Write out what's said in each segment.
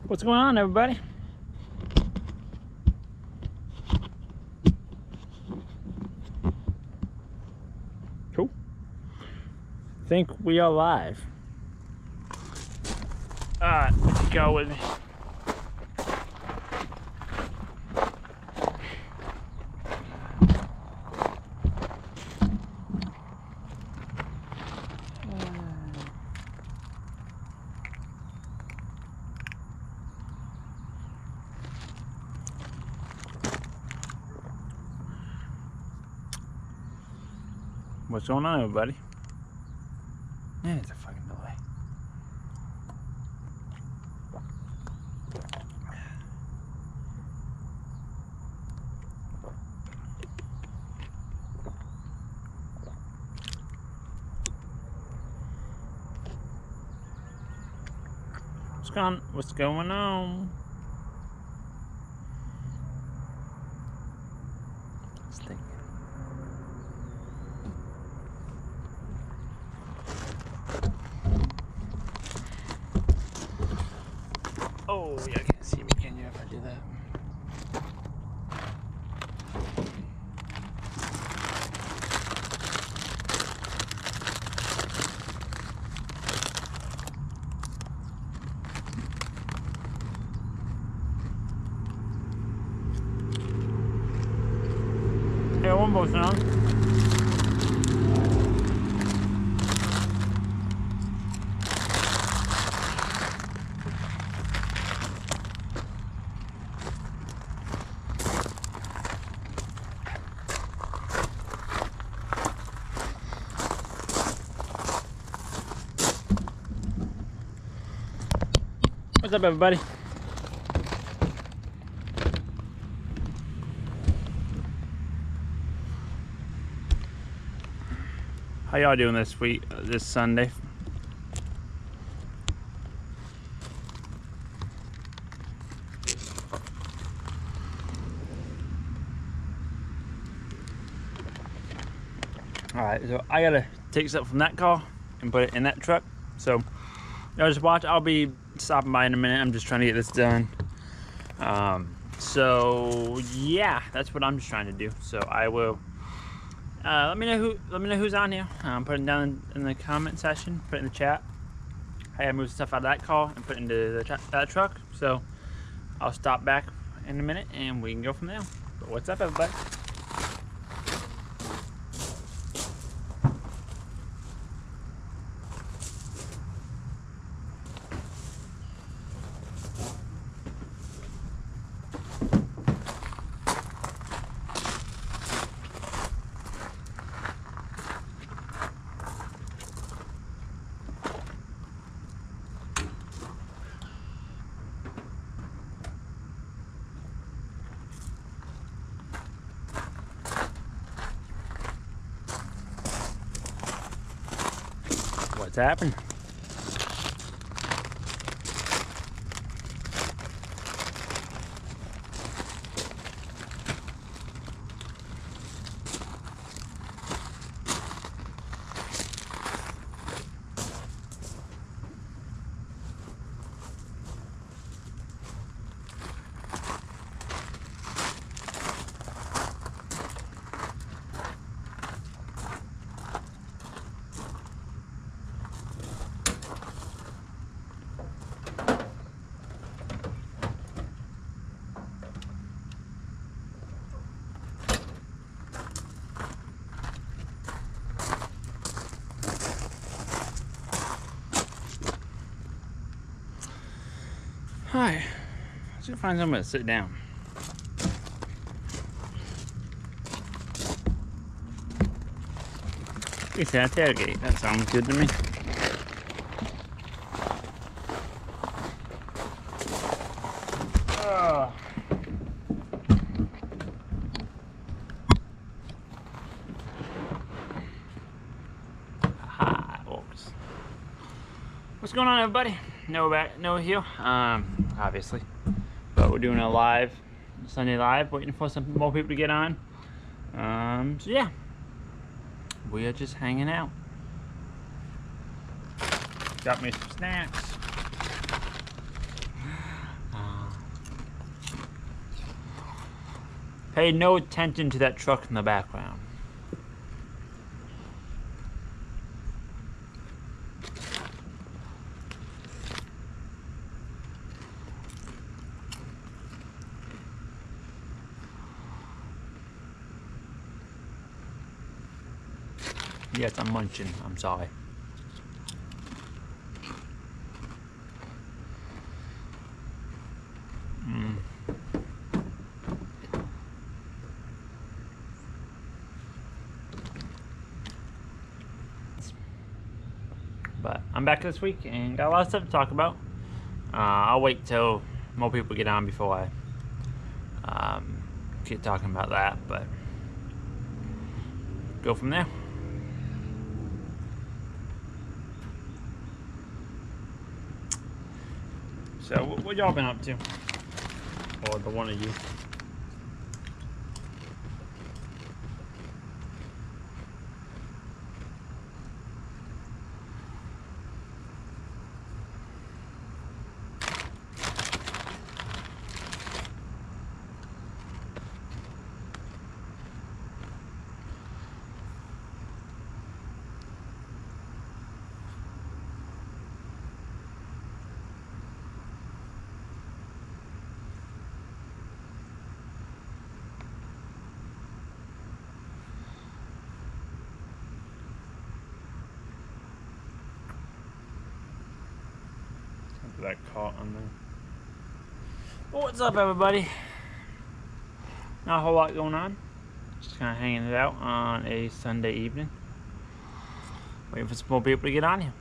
What's going on, everybody? Cool. Think we are live. Alright, let's go with me. What's going on, everybody? Man, it's a fucking delay. What's going on? Stink. Oh, yeah, I can't see me, can you, if I do that? Hey, one more song. What's up, everybody? How y'all doing this week, this Sunday? Alright, so I gotta take stuff from that car and put it in that truck. So y'all just watch. I'll be stopping by in a minute. I'm just trying to get this done. So yeah, that's what I'm just trying to do. So I will let me know who's on here. Put it down in the comment section, put it in the chat. I gotta move stuff out of that car and put it into that truck. So I'll stop back in a minute and we can go from there. But what's up, everybody? What's happening? Hi. Let's go find somewhere to sit down. It's at tailgate. That sounds good to me. Hi, folks. What's going on, everybody? Noah here. Obviously, but we're doing a live Sunday live, waiting for some more people to get on. So yeah, we are just hanging out. Got me some snacks. Pay no attention to that truck in the background. Yes, I'm munching. I'm sorry. But I'm back this week and got a lot of stuff to talk about. I'll wait till more people get on before I get talking about that, but go from there. So, what y'all been up to? Or the one of you? That caught on there. Well, what's up, everybody? Not a whole lot going on. Just kind of hanging it out on a Sunday evening. Waiting for some more people to get on here.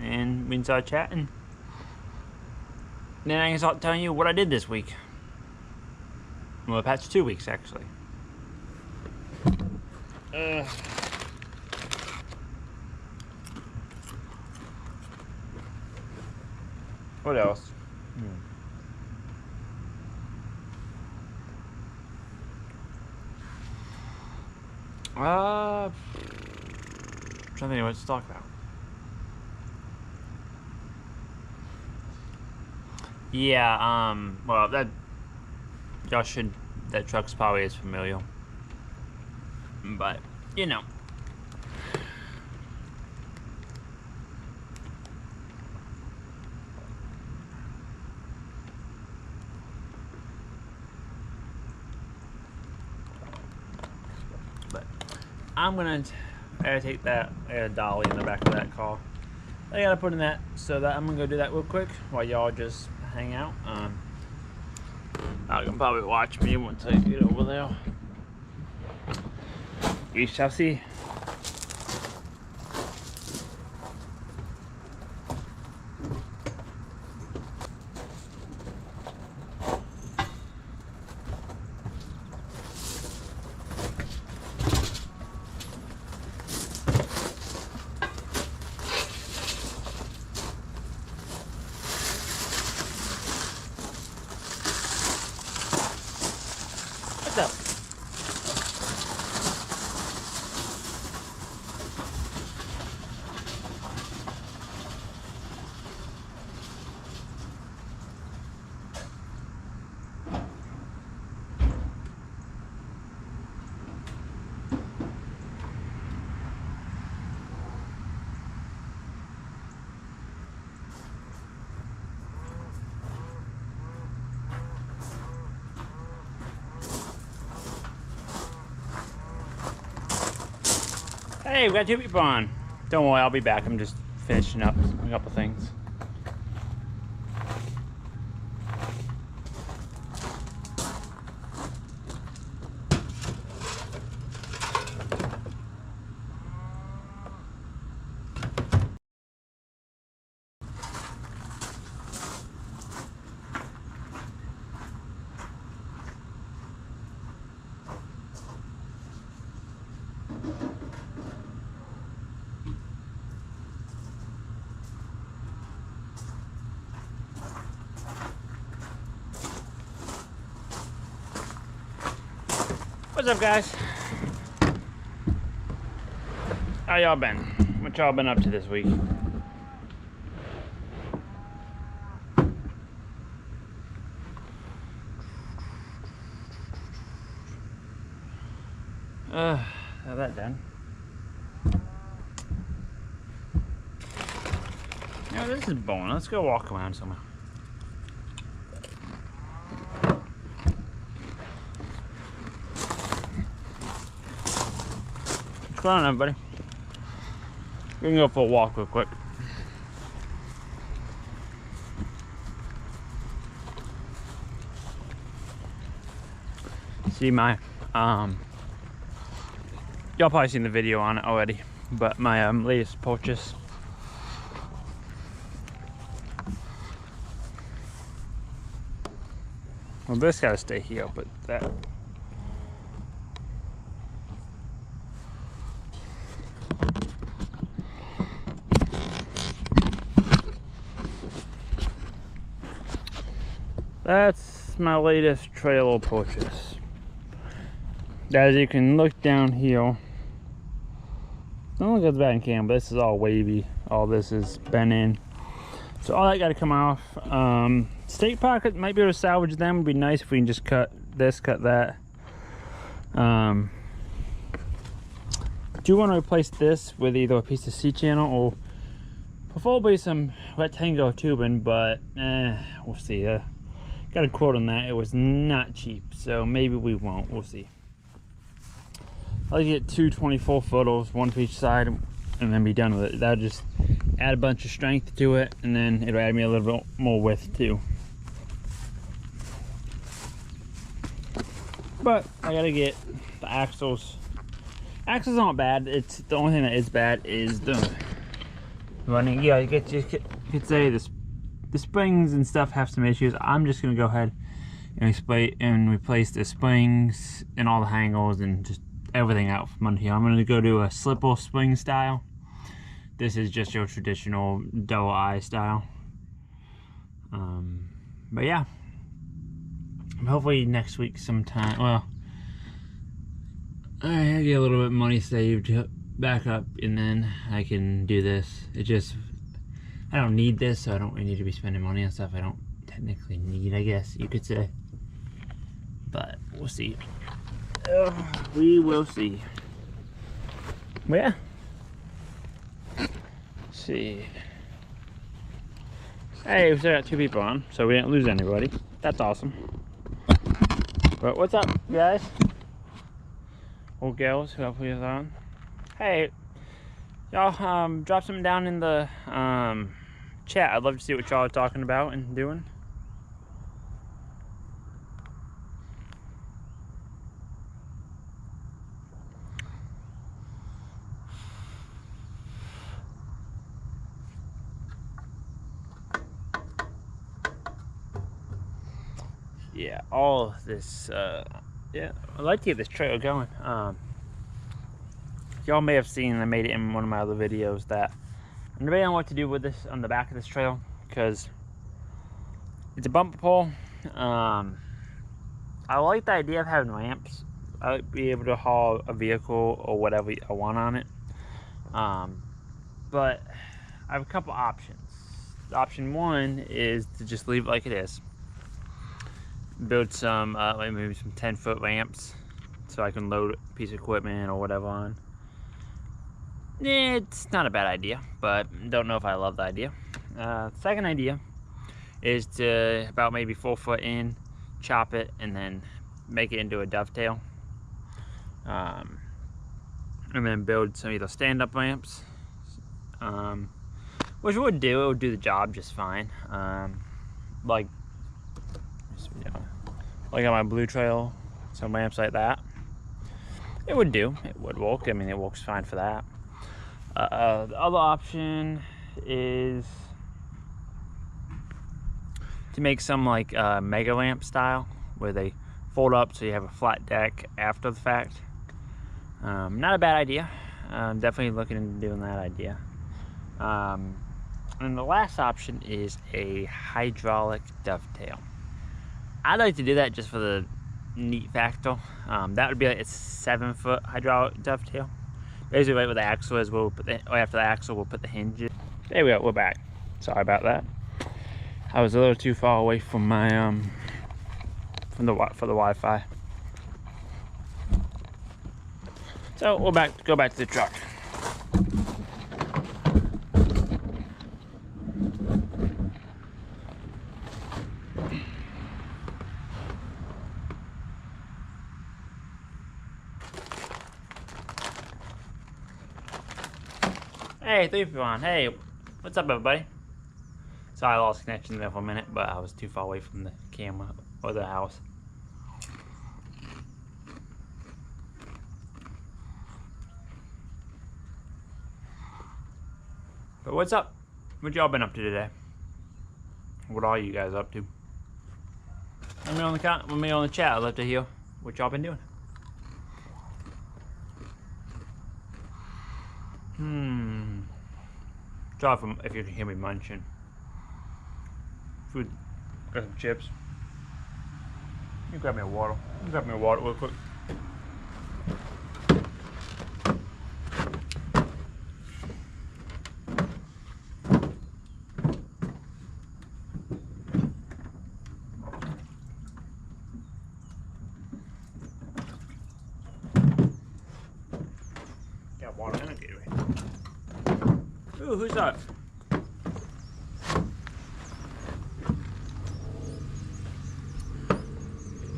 And we can start chatting. Then I can start telling you what I did this week. Well, the past 2 weeks, actually. What else? Trying to think what to talk about. Yeah, well, that truck's probably is familiar. But, you know. But I'm gonna take that dolly in the back of that car. I gotta put in that, so that I'm gonna go do that real quick while y'all just hang out. I can probably watch me once I get over there. We shall see. What's up? Hey, we got 2 people on. Don't worry, I'll be back. I'm just finishing up a couple things. What's up, guys? How y'all been? What y'all been up to this week? Have that done. Yeah, this is boring. Let's go walk around somewhere. What's going on, everybody? We can go for a walk real quick. See my y'all probably seen the video on it already, but my latest purchase. Well, this gotta stay here, but that. That's my latest trailer purchase. As you can look down here, don't look as bad in camera, but this is all wavy. All this is bent in. So all that got to come off. State pocket might be able to salvage them. Would be nice if we can just cut this, cut that. Do want to replace this with either a piece of C-channel or preferably some rectangular tubing, but we'll see. Got a quote on that. It was not cheap, so maybe we won't. We'll see. I'll get 2 24-footers, one for each side, and then be done with it. That'll just add a bunch of strength to it, and then it'll add me a little bit more width too. But I gotta get the axles. Axles aren't bad. It's the only thing that is bad is the running. Yeah, you could say this. The springs and stuff have some issues. I'm just gonna go ahead and replace the springs and all the hangers and just everything out from under here. I'm gonna go to a slipper spring style. This is just your traditional double eye style. But yeah, hopefully next week sometime. Well, I get a little bit of money saved back up, and then I can do this. It just, I don't need this, so I don't really need to be spending money on stuff I don't technically need, I guess you could say. But we'll see. We will see. Well, yeah. Let's see. Hey, we still got 2 people on, so we didn't lose anybody. That's awesome. But what's up, guys? Or girls, whoever is on. Hey, y'all, drop something down in the chat. I'd love to see what y'all are talking about and doing. Yeah, all of this, yeah, I'd like to get this trail going. Y'all may have seen, I made it in one of my other videos, that I'm debating on what to do with this on the back of this trail, because it's a bumper pole. I like the idea of having ramps. I like to be able to haul a vehicle or whatever I want on it. But I have a couple options. Option 1 is to just leave it like it is. Build some, like maybe some 10-foot ramps so I can load a piece of equipment or whatever on. It's not a bad idea, but don't know if I love the idea. Second idea is to about maybe 4 foot in, chop it, and then make it into a dovetail. And then build some either stand-up ramps, which it would do the job just fine. Like on my blue trail, some ramps like that. It would work. I mean, it works fine for that. The other option is to make some like mega lamp style, where they fold up so you have a flat deck after the fact. Not a bad idea. I'm definitely looking into doing that idea. And the last option is a hydraulic dovetail. I'd like to do that just for the neat factor. That would be like a 7-foot hydraulic dovetail. Basically, right where the axle is, after the axle, we'll put the hinges. There we go, we're back. Sorry about that. I was a little too far away from my for the Wi-Fi. So we'll go back to the truck. Hey, 351. Hey, what's up, everybody? Sorry, I lost connection there for a minute, but I was too far away from the camera or the house. But what's up? What y'all been up to today? What are you guys up to? Let me on the chat. I'd love to hear what y'all been doing. Sorry if you can hear me munching. Food, got some chips. You grab me a water. Grab me a water real quick. Got water in it, Gatorade. Ooh, who's that?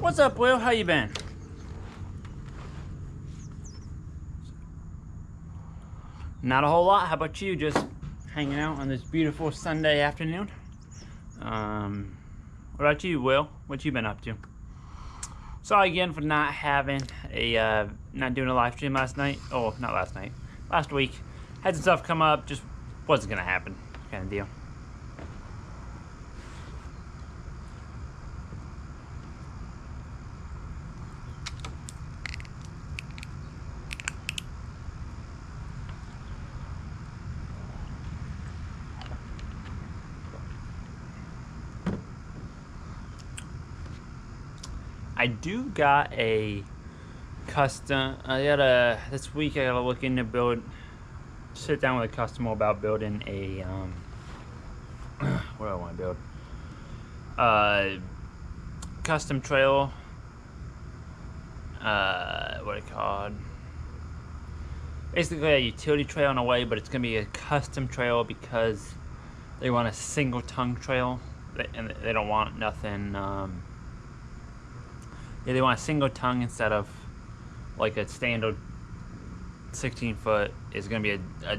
What's up, Will? How you been? Not a whole lot. How about you? Just hanging out on this beautiful Sunday afternoon. What about you, Will? What you been up to? Sorry again for not having not doing a live stream last night. Oh, not last night. Last week. Had some stuff come up. Just wasn't gonna happen, kind of deal. I do got a custom. This week I gotta look into sit down with a customer about building a what do I want to build? Custom trail. What it called? Basically a utility trail in a way, but it's gonna be a custom trail because they want a single tongue trail, and they don't want nothing. Yeah, they want a single tongue instead of like a standard 16-foot is going to be a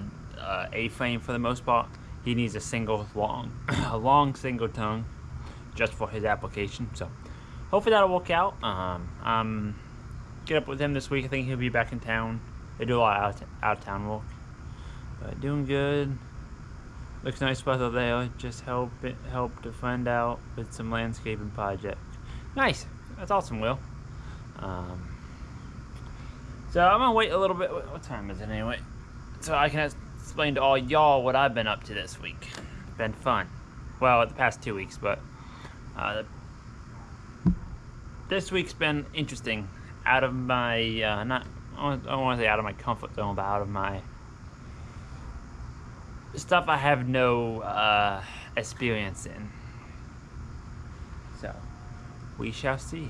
A-frame for the most part. He needs a single a long single tongue just for his application. So hopefully that'll work out. Get up with him this week. I think he'll be back in town. They do a lot of out of town work. But doing good. Looks nice weather there. Just helped a friend out with some landscaping project. Nice. That's awesome, Will. So I'm gonna wait a little bit. What time is it anyway? So I can explain to all y'all what I've been up to this week. It's been fun. Well, the past 2 weeks, but this week's been interesting. Out of my I don't want to say out of my comfort zone, but out of my stuff I have no experience in. So we shall see.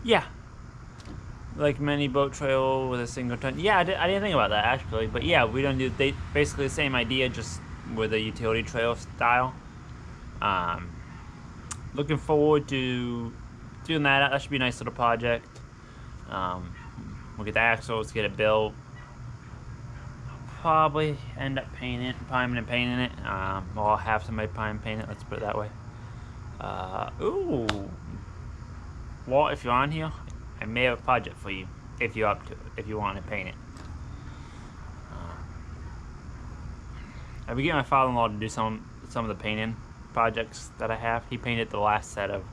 Yeah, like many boat trail with a single tongue. Yeah, I didn't think about that actually, but yeah, we don't do basically the same idea, just with a utility trail style. Looking forward to doing that. That should be a nice little project. We'll get the axles, get it built. Probably end up priming and painting it. Or I'll have somebody prime and paint it, let's put it that way. Ooh. Well, if you're on here, I may have a project for you if you're up to it, if you want to paint it. I've been getting my father-in-law to do some of the painting projects that I have. He painted the last set of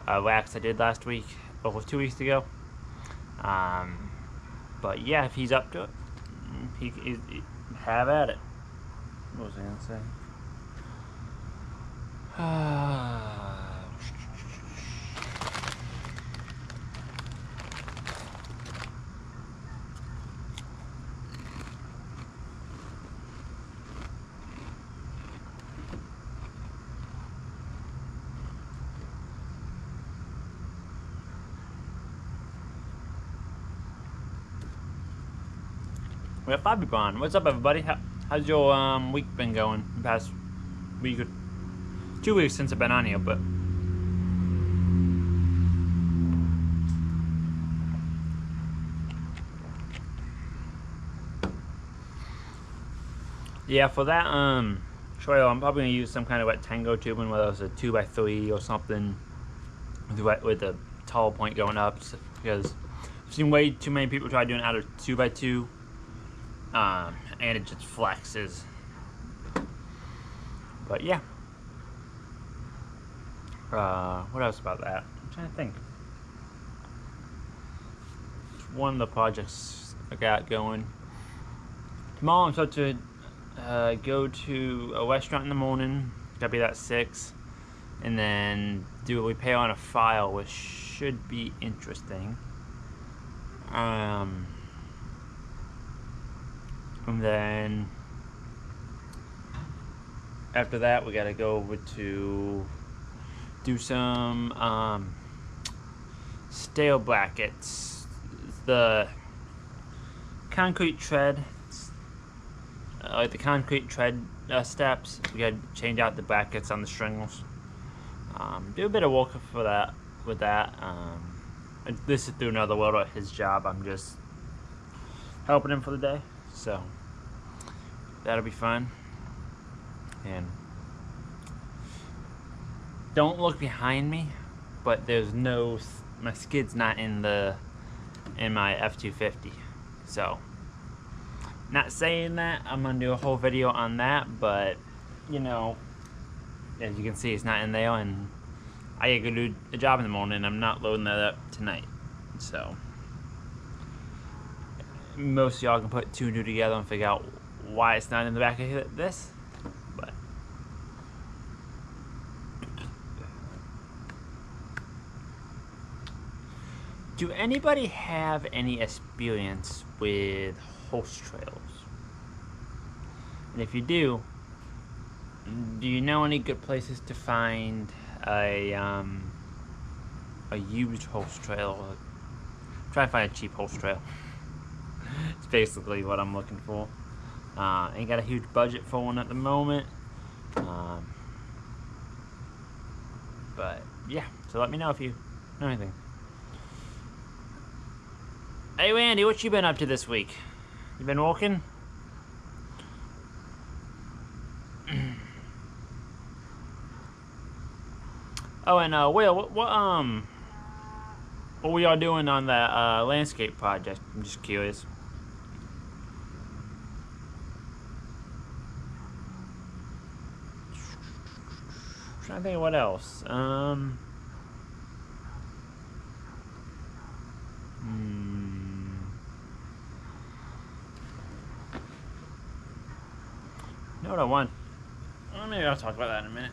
racks I did last week, or 2 weeks ago. But yeah, if he's up to it, he have at it. What was I gonna say? We got 5 people on. What's up, everybody? How's your week been going? The past week or 2 weeks since I've been on here, but yeah, for that trail, I'm probably gonna use some kind of wet tango tubing, whether it's a 2x3 or something, with a tall point going up, because I've seen way too many people try doing it out of 2x2, and it just flexes. But yeah. What else about that? I'm trying to think. It's one of the projects I got going. Tomorrow I'm supposed to go to a restaurant in the morning. Gotta be there at 6. And then do a repair on a file, which should be interesting. And then after that, we gotta go over to do some steel brackets. The concrete tread, like the concrete tread steps, we gotta change out the brackets on the stringers. Do a bit of work for that. With that, this is through another world of his job. I'm just helping him for the day, so that'll be fun. And don't look behind me, but there's no, my skid's not in my F-250. So, not saying that I'm gonna do a whole video on that, but you know, as you can see, it's not in there, and I gotta go do a job in the morning. I'm not loading that up tonight. So most of y'all can put 2 and 2 together and figure out why it's not in the back of this. But do anybody have any experience with horse trails? And if you do you know any good places to find a used horse trail? Try to find a cheap horse trail. It's basically what I'm looking for. Ain't got a huge budget for one at the moment. But yeah, so let me know if you know anything. Hey Randy, what you been up to this week? You been walking? Oh, and Will, what were y'all doing on that landscape project? I'm just curious. I'm trying to think of what else. You know what I want? Well, maybe I'll talk about that in a minute.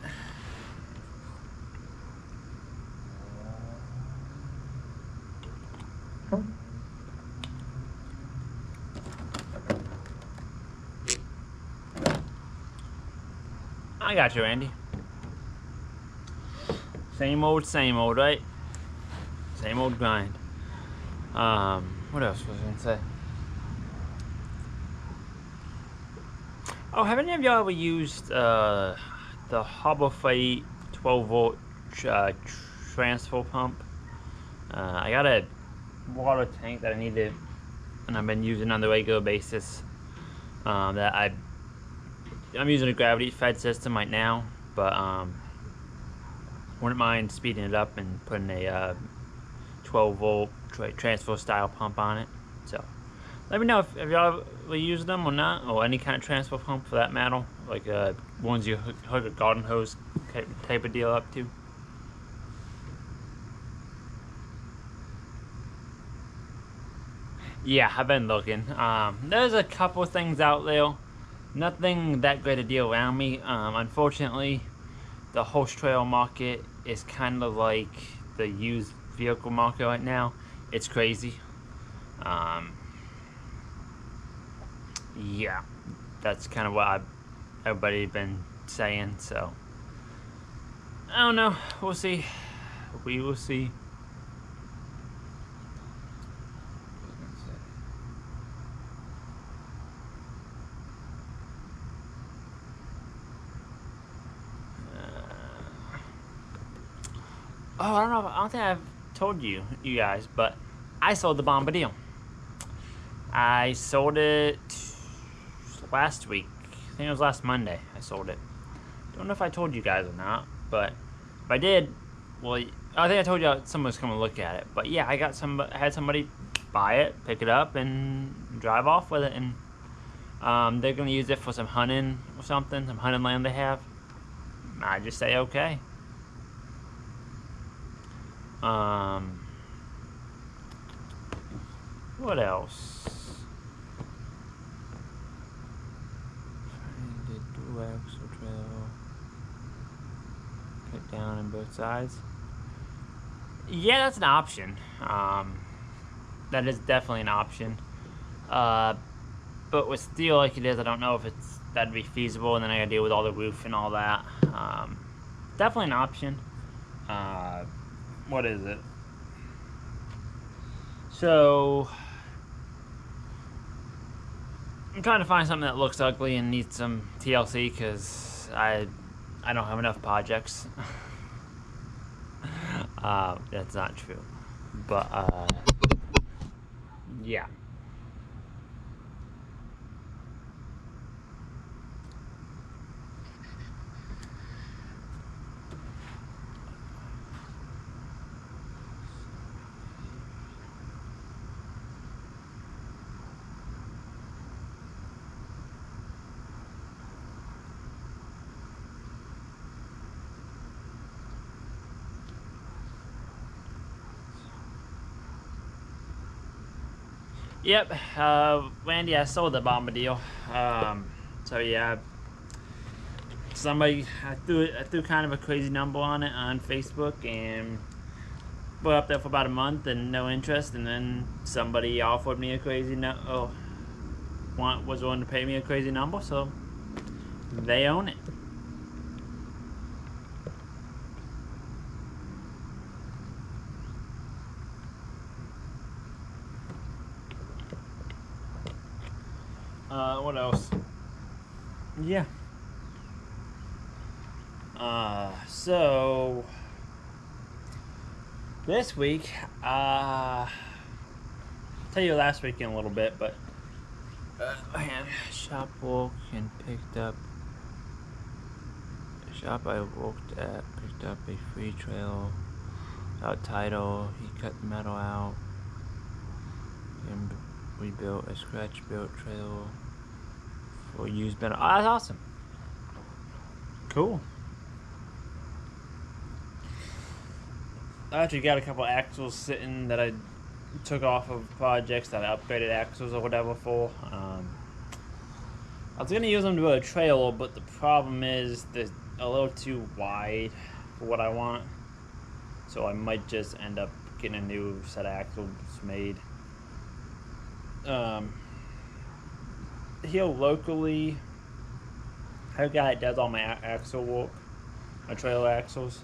I got you, Andy. Same old, right? Same old grind. What else was I gonna say? Oh, have any of y'all ever used the Harbor Freight 12-volt transfer pump? I got a water tank that I need to, and I've been using on a regular basis. That I'm using a gravity-fed system right now, but wouldn't mind speeding it up and putting a 12-volt transfer style pump on it. So let me know if y'all ever used them or not, or any kind of transfer pump for that matter, like ones you hook a garden hose type of deal up to. Yeah, I've been looking. There's a couple things out there. Nothing that great a deal around me. Unfortunately, the horse trail market is kind of like the used vehicle market right now. It's crazy. Yeah, that's kind of what everybody's been saying. So I don't know. We'll see. We will see. Oh, I don't know. I don't think I've told you guys, but I sold the Bombadil. I sold it last week. I think it was last Monday. I sold it. Don't know if I told you guys or not, but if I did, well, I think I told you someone was coming to look at it. But yeah, I had somebody buy it, pick it up, and drive off with it, and they're gonna use it for some hunting or something, some hunting land they have. I just say okay. What else? Did dual axle trail. Cut down on both sides. Yeah, that's an option. That is definitely an option. But with steel like it is, I don't know if that'd be feasible, and then I gotta deal with all the roof and all that. Definitely an option. What is it? So I'm trying to find something that looks ugly and needs some TLC because I don't have enough projects. That's not true, but yeah. Yep, Randy, I sold the Bombadil. So yeah, I threw kind of a crazy number on it on Facebook, and we're up there for about a month and no interest, and then somebody offered me a crazy was willing to pay me a crazy number, so they own it. What else? Yeah. So this week, I'll tell you last week in a little bit, but shop walk and picked up. Shop I walked at picked up a free trail without title. He cut the metal out and we built a scratch built trail for used metal. Oh, that's awesome. Cool. I actually got a couple axles sitting that I took off of projects that I upgraded axles or whatever for. I was gonna use them to build a trailer, but the problem is they're a little too wide for what I want. So I might just end up getting a new set of axles made. Here locally, I have a guy that does all my axle work, my trailer axles.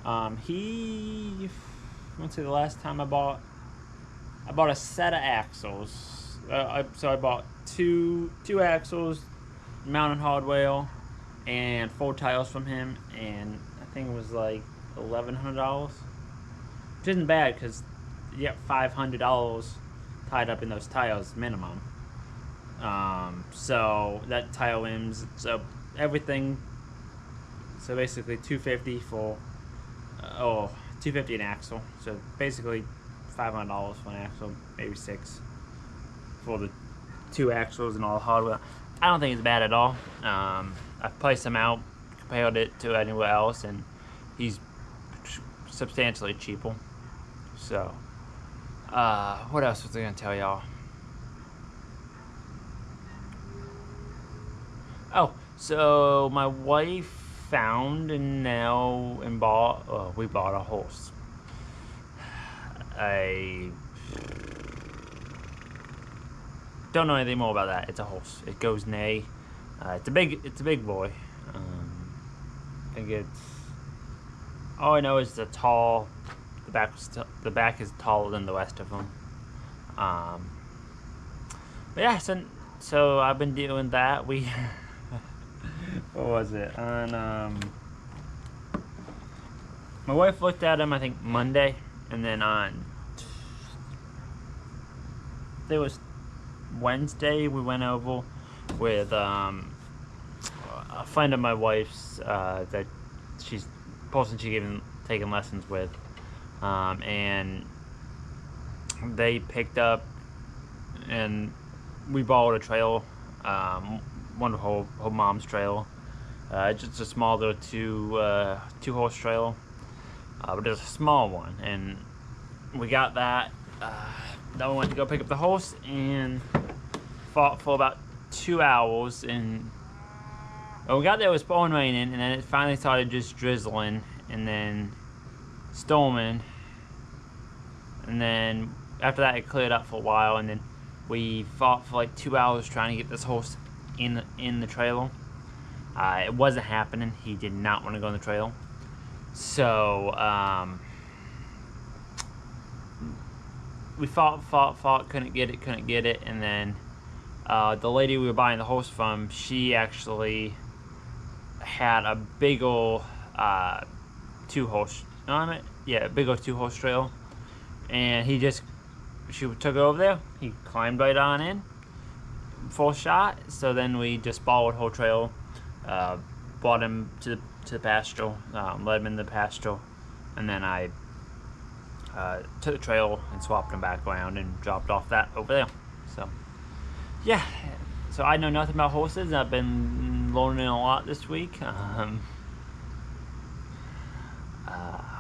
Let's see, the last time I bought a set of axles. So I bought two axles, mounted hardware, and 4 tires from him, and I think it was like $1,100, which isn't bad because you get $500 tied up in those tires minimum. So that tire rims, so everything. So basically $250 for, $250 an axle. So basically $500 for an axle, maybe $6 for the 2 axles and all the hardware. I don't think it's bad at all. I've priced him out, compared it to anywhere else, and he's substantially cheaper. So, what else was I gonna tell y'all? Oh, so my wife found and we bought a horse. I don't know anything more about that. It's a horse. It goes neigh. It's a big boy. I think it's. All I know is the back is taller than the rest of them. But yeah, so I've been doing that. We what was it on my wife looked at them, I think, Monday, and then on, it was Wednesday, we went over with a friend of my wife's that she's person she taking lessons with, and they picked up, and we borrowed a trailer, one of her mom's trailer. Just a small little two-horse trailer, but it was a small one, and we got that. Then we went to go pick up the horse and fought for about 2 hours, and when we got there it was pouring raining, and then it finally started just drizzling and then storming, and then after that it cleared up for a while, and then we fought for like 2 hours trying to get this horse in the trailer. It wasn't happening. He did not want to go in the trailer. So we fought, couldn't get it, and then the lady we were buying the horse from, she actually had a big old two-horse trailer, and she took it over there. He climbed right on in, full shot. So then we just borrowed her trailer, brought him to the pasture, led him in the pasture, and then I took the trailer and swapped him back around and dropped off that over there. So yeah, so I know nothing about horses. I've been learning a lot this week.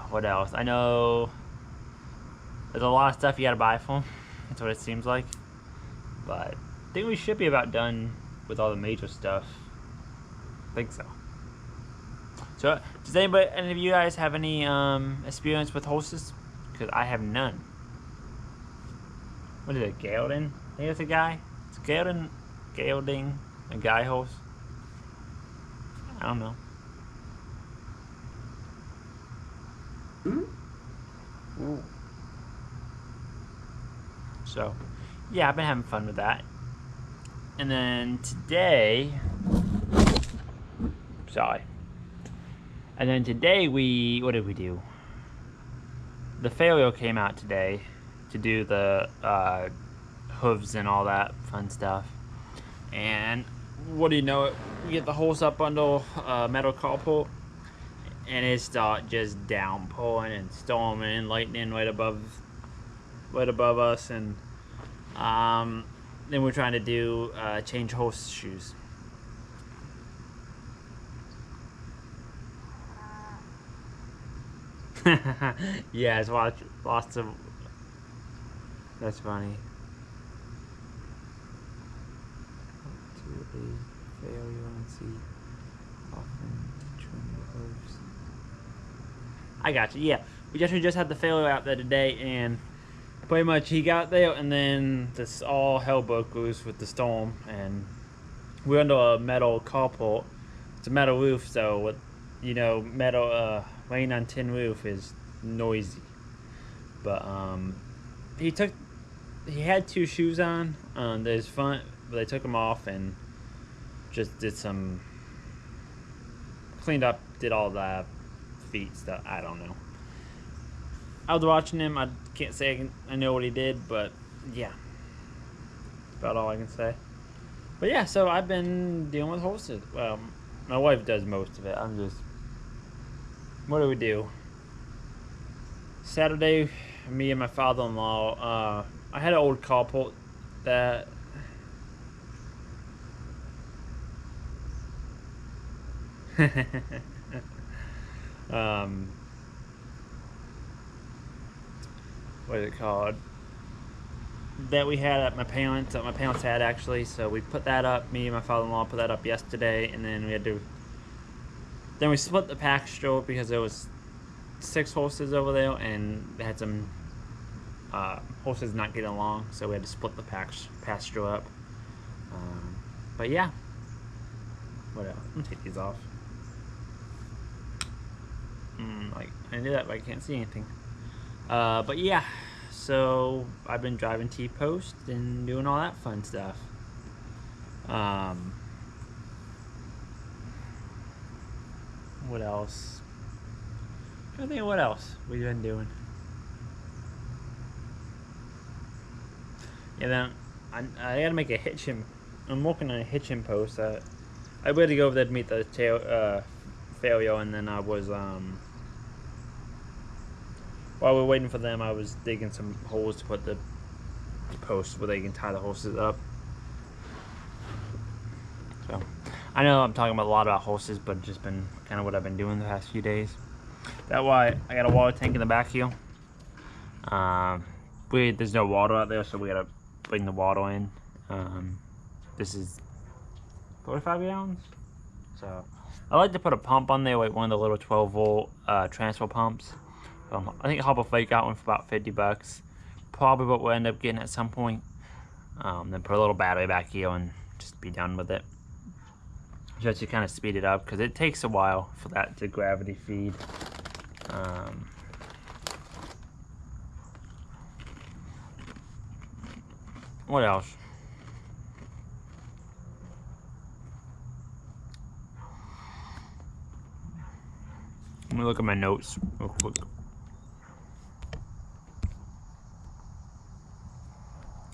What else? I know there's a lot of stuff you gotta buy for them. That's what it seems like. But I think we should be about done with all the major stuff. I think so. So, does any of you guys have any experience with horses? Because I have none. What is it, gelding? I think it's a guy. It's gelding, a guy horse. I don't know. Ooh. So, yeah, I've been having fun with that. And then today, what did we do? The farrier came out today to do the hooves and all that fun stuff. And what do you know it? We get the horse up under a metal carport, and it start just downpouring and storming and lightning right above us, and then we're trying to do change horseshoes. Yeah, it's lots of. That's funny. To a failure and see often trim the hooves. I got you. Yeah, we just had the failure out there today, and pretty much he got there, and then this all hell broke loose with the storm, and we're under a metal carport. It's a metal roof, so with metal rain on tin roof is noisy. But he had two shoes on his front, but they took them off and just did some cleaned up, did all the feet stuff. I don't know. I was watching him. I can't say I know what he did, but yeah, that's about all I can say. But yeah, so I've been dealing with horses. Well, my wife does most of it. I'm just, what do we do? Saturday, me and my father-in-law, I had an old carport that what is it called? That we had at my parents' had actually. So we put that up. Me and my father-in-law put that up yesterday, and then we split the pasture because there was 6 horses over there, and they had some horses not getting along, so we had to split the pasture up. But yeah, what else? I'm gonna take these off. Like I did that, but I can't see anything. But yeah, so I've been driving T-Post and doing all that fun stuff. What else? I think what else we've been doing. Yeah, then I gotta make a hitching. I'm working on a hitching post. I waited to go over there to meet the failure, and then I was while we were waiting for them, I was digging some holes to put the posts where they can tie the horses up. So I know I'm talking about a lot about horses, but it's just been kind of what I've been doing the past few days. That's why I got a water tank in the back here. There's no water out there, so we gotta bring the water in. This is 45 gallons. So I like to put a pump on there, like one of the little 12-volt transfer pumps. I think Harbor Freight got one for about $50. Probably what we'll end up getting at some point. Then put a little battery back here and just be done with it. Just to kind of speed it up, because it takes a while for that to gravity feed. What else? Let me look at my notes real quick.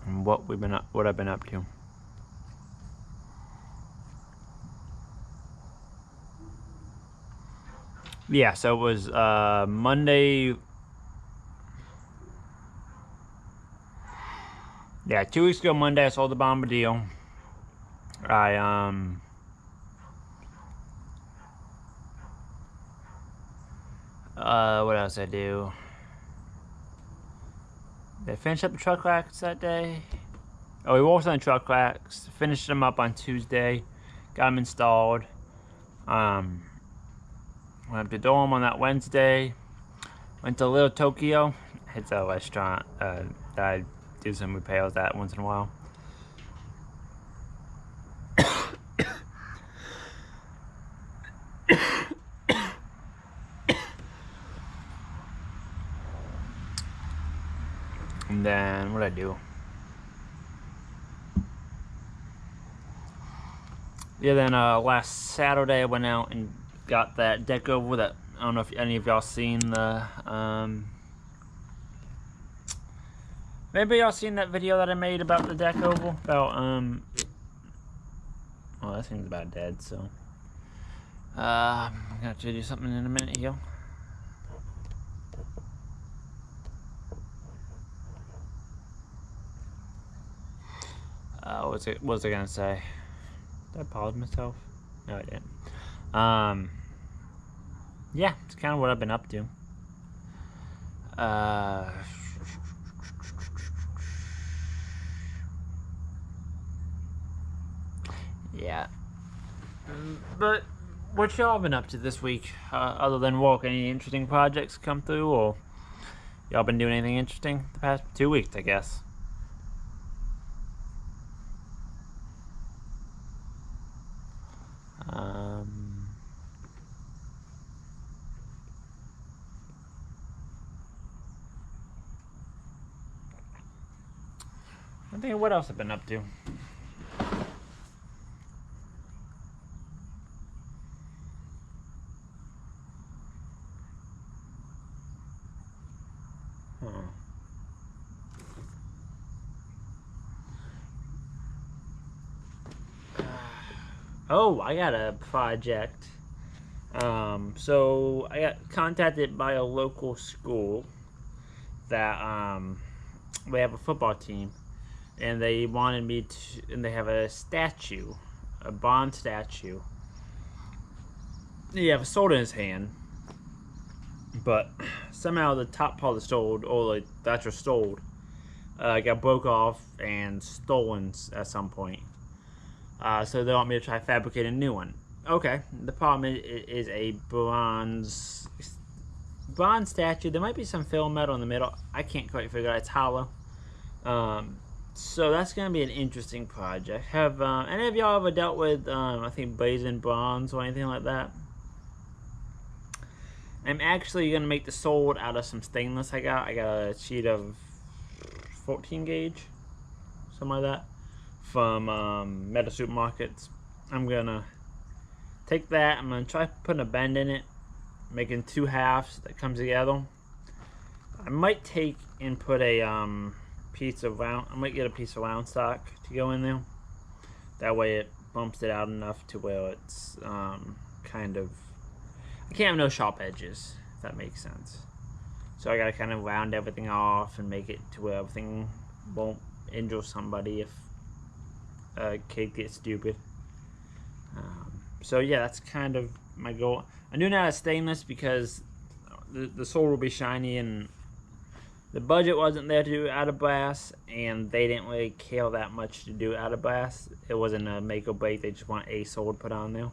And what I've been up to. Yeah, so it was Monday. Yeah, 2 weeks ago Monday I sold the Bombadil. What else did I do? Did I finish up the truck racks that day? Oh, we worked on the truck racks, finished them up on Tuesday, got them installed. Went up to Durham on that Wednesday. Went to Little Tokyo. It's a restaurant that I do some repairs at once in a while. And then what did I do? Yeah, then last Saturday I went out and got that deck over that. I don't know if any of y'all seen the maybe y'all seen that video that I made about the deck oval about oh, that thing's about dead, so I'm gonna have to do something in a minute here. What was I gonna say? Did I pause myself? No, I didn't. Yeah, it's kind of what I've been up to. Yeah. But what y'all been up to this week, other than work? Any interesting projects come through, or y'all been doing anything interesting the past 2 weeks, I guess? I think what else I've been up to. Oh, I got a project. So I got contacted by a local school that they have a football team, and they wanted me to, and they have a statue, a bronze statue. You have a sword in his hand, but somehow the top part of the sword, or like the actual sword, got broke off and stolen at some point. So they want me to try fabricate a new one. Okay, the problem is a bronze statue. There might be some film metal in the middle. I can't quite figure out. It's hollow. So that's going to be an interesting project. Have any of y'all ever dealt with, I think, blazing bronze or anything like that? I'm actually going to make the sword out of some stainless I got. I got a sheet of 14 gauge, something like that, from Metal Supermarkets. I'm going to take that. I'm going to try putting a bend in it. making 2 halves that comes together. I might take and put a piece of round. I might get a piece of round stock to go in there. That way it bumps it out enough to where it's kind of. I can't have no sharp edges, if that makes sense. So I gotta kind of round everything off and make it to where everything won't injure somebody if a kid gets stupid. So yeah, that's kind of my goal. I'm doing it out of stainless because the sword will be shiny, and the budget wasn't there to do it out of brass, and they didn't really care that much to do it out of brass. It wasn't a make or break. They just want a sword put on there.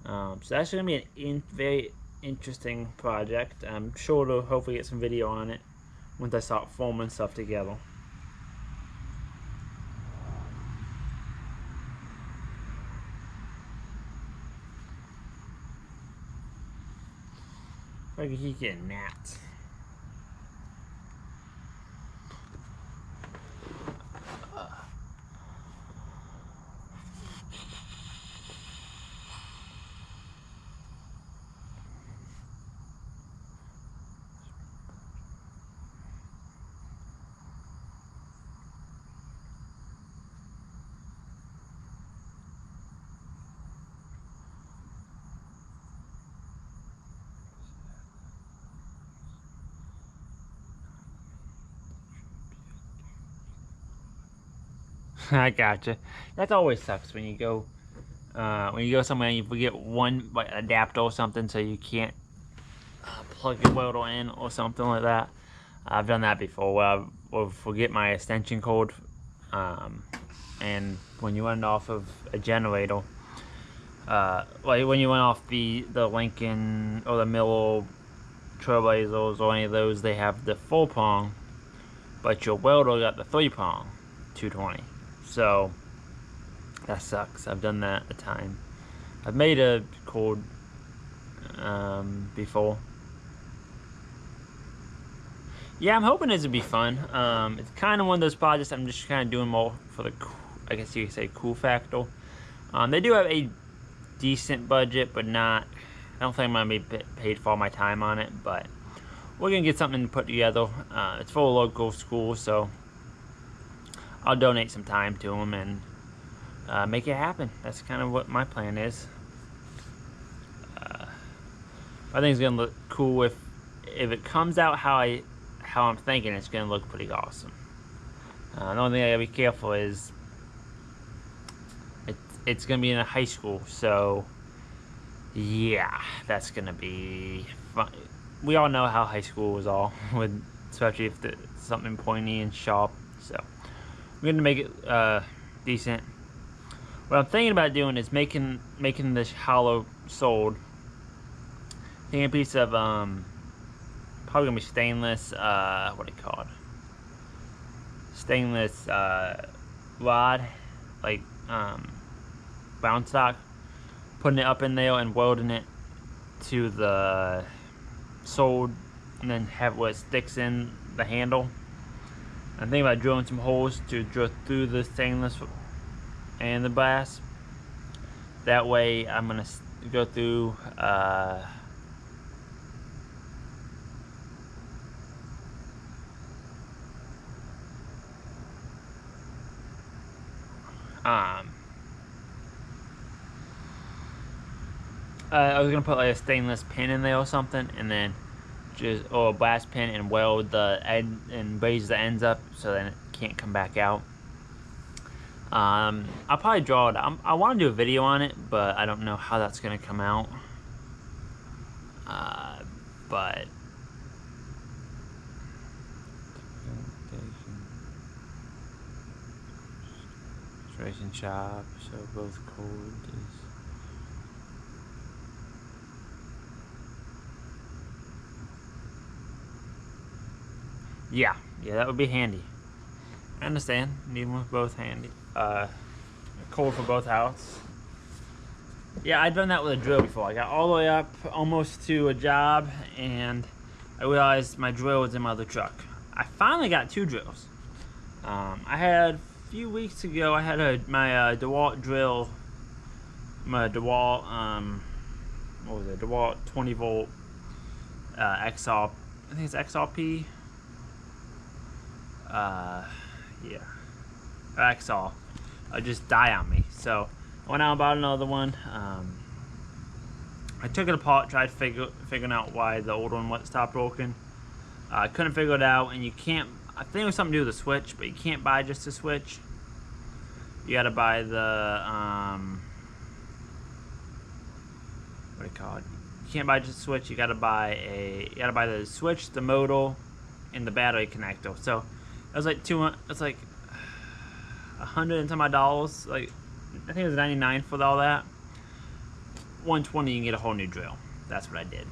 So that's going to be a very interesting project. I'm sure to hopefully get some video on it once I start forming stuff together. If I could keep getting gnats. I gotcha. That always sucks when you go somewhere and you forget one like adapter or something, so you can't plug your welder in or something like that. I've done that before where I will forget my extension cord, and when you run off of a generator, like when you run off the Lincoln or the Miller Trailblazers or any of those, they have the 4-prong, but your welder got the 3-prong 220. So that sucks. I've done that a time. I've made a cord before. Yeah, I'm hoping this will be fun. It's kind of one of those projects I'm just kind of doing more for the, I guess you could say, cool factor. They do have a decent budget, but not. I don't think I'm gonna be paid for all my time on it, but we're gonna get something to put together. It's for a local school, so I'll donate some time to them and make it happen. That's kind of what my plan is. I think it's gonna look cool if it comes out how I'm thinking. It's gonna look pretty awesome. The only thing I gotta be careful is it's gonna be in a high school, so yeah, that's gonna be fun. We all know how high schools are, with especially if it's something pointy and sharp. So we're gonna make it decent. What I'm thinking about doing is making this hollow sword. Taking a piece of probably gonna be stainless. What do you call it? Stainless rod, like brown stock. Putting it up in there and welding it to the sword, and then have where it sticks in the handle. I'm thinking about drilling some holes to drill through the stainless and the brass. That way I'm gonna go through I was gonna put like a stainless pin in there or something, and then or a brass pin, and weld the end and raise the ends up so then it can't come back out. I'll probably draw it. I want to do a video on it, but I don't know how that's gonna come out. But tracing sharp, so both chords is. Yeah, that would be handy. I understand. Need one with both handy. A cord for both outs. Yeah, I've done that with a drill before. I got all the way up almost to a job, and I realized my drill was in my other truck. I finally got 2 drills. I had a few weeks ago. I had my DeWalt drill. My DeWalt, what was it? DeWalt 20 volt XL, I think it's XLP. Yeah, XL. Just die on me. So I went out and bought another one. I took it apart, tried figuring out why the old one stopped working. I couldn't figure it out, and you can't. I think it was something to do with the switch, but you can't buy just a switch. You gotta buy the what do you call it? You can't buy just a switch. You gotta buy the switch, the modal, and the battery connector. So it was like It's like $100 and some odd dollars. Like I think it was $99 for all that. $120 you can get a whole new drill. That's what I did.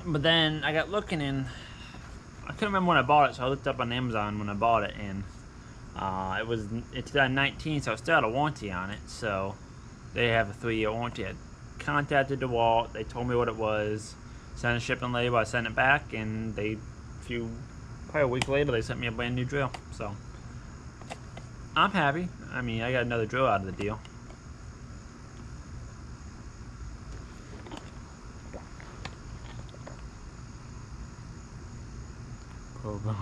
But then I got looking, and I couldn't remember when I bought it, so I looked up on Amazon when I bought it, and it was in 2019, so it still had a warranty on it. So they have a 3-year warranty. I contacted DeWalt. They told me what it was. Sent a shipping label. I sent it back, and probably a week later, they sent me a brand new drill. So I'm happy. I mean, I got another drill out of the deal. Pro bono.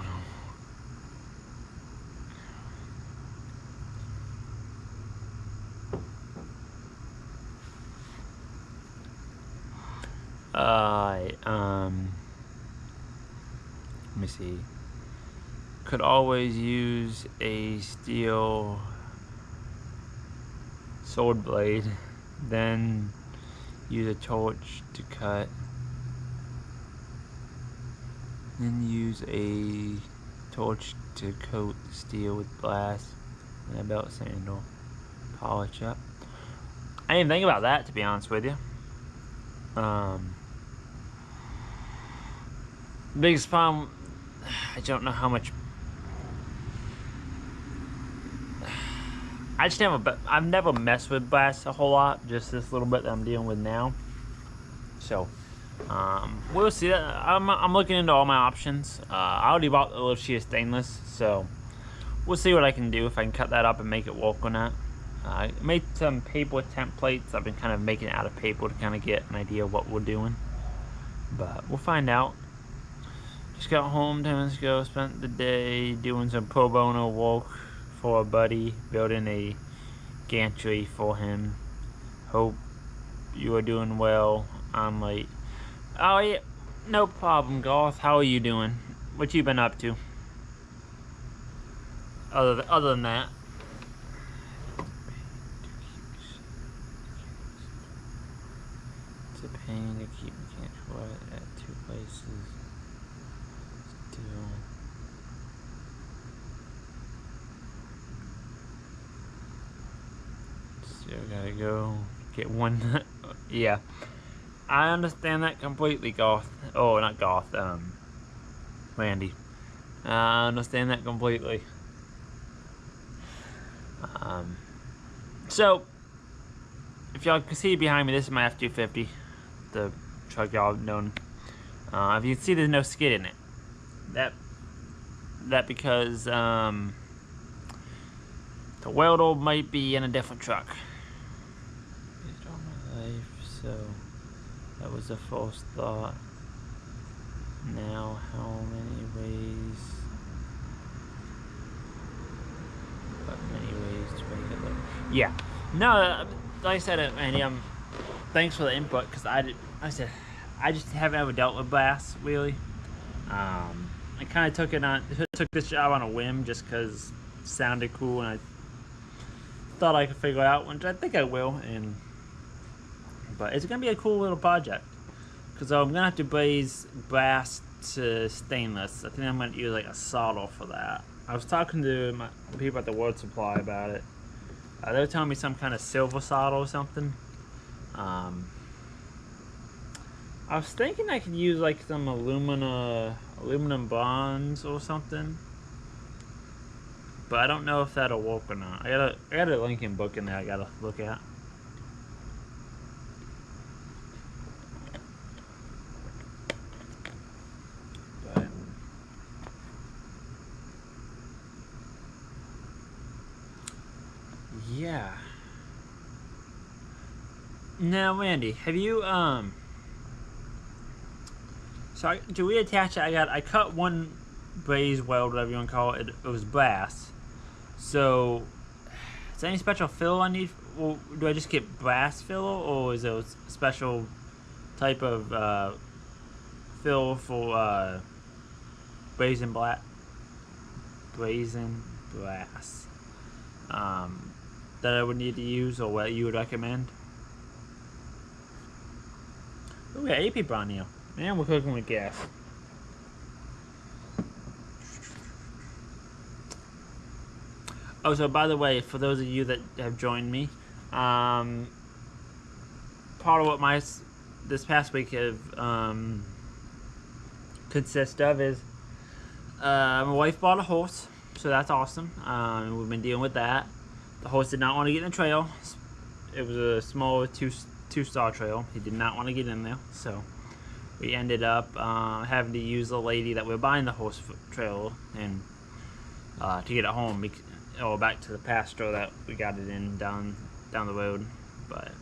Let me see. Could always use a steel sword blade, then use a torch to cut, then use a torch to coat the steel with glass, and a belt sandal, polish up. I didn't think about that, to be honest with you. Biggest problem, I don't know how much. I've never messed with brass a whole lot. Just this little bit that I'm dealing with now. So, we'll see. I'm looking into all my options. I already bought a little sheet of stainless, so we'll see what I can do if I can cut that up and make it work or not. I made some paper templates. I've been kind of making it out of paper to kind of get an idea of what we're doing, but we'll find out. Just got home 10 minutes ago, spent the day doing some pro bono work for a buddy, building a gantry for him. Hope you are doing well. I'm late. Oh yeah, no problem, Garth. How are you doing? What you been up to? Other than that. It's a pain to keep mechanical at 2 places. Still gotta go get one. Yeah, I understand that completely, Goth. Oh, not Goth. Randy. I understand that completely. So if y'all can see behind me, this is my F-250, the truck y'all have known. If you can see, there's no skid in it. That because the welder might be in a different truck. All my life, so that was a false thought. Now, how many ways? What many ways to make it look? Yeah. No, like I said, Andy, thanks for the input, because I just haven't ever dealt with brass really. I kind of took this job on a whim just because it sounded cool, and I thought I could figure it out, which I think I will. But it's gonna be a cool little project, because I'm gonna have to braze brass to stainless. I think I'm gonna use like a solder for that. I was talking to the people at the Word Supply about it. They were telling me some kind of silver solder or something. I was thinking I could use like some aluminum bronze or something, but I don't know if that'll work or not. I got a Lincoln book in there I gotta look at. But yeah. Now, Randy, have you So to reattach it, I cut one braze weld, whatever you want to call it. It was brass. So is there any special fill I need? Or do I just get brass fill, or is there a special type of fill for brazen brass that I would need to use, or what you would recommend? Oh, we got AP brown here. Man, we're cooking with gas. Oh, so by the way, for those of you that have joined me, part of what this past week have consist of is my wife bought a horse, so that's awesome. We've been dealing with that. The horse did not want to get in the trail. It was a small two-star trail. He did not want to get in there, so we ended up having to use the lady that we were buying the horse trail and to get it home, or back to the pasture that we got it in down the road. But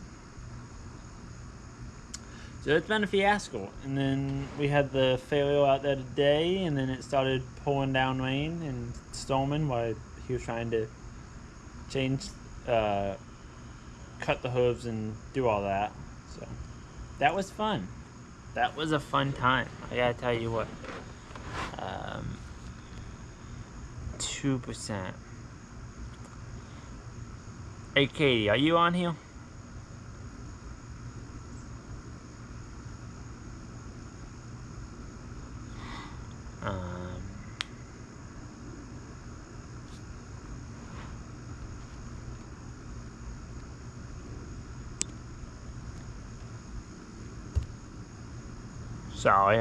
so it's been a fiasco. And then we had the failure out there today, and then it started pouring down rain and storming while he was trying to cut the hooves and do all that. So that was fun. That was a fun time. I gotta tell you what. 2%. Hey Katie, are you on here? Sorry,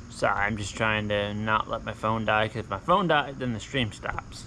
sorry, I'm just trying to not let my phone die, because if my phone dies, then the stream stops.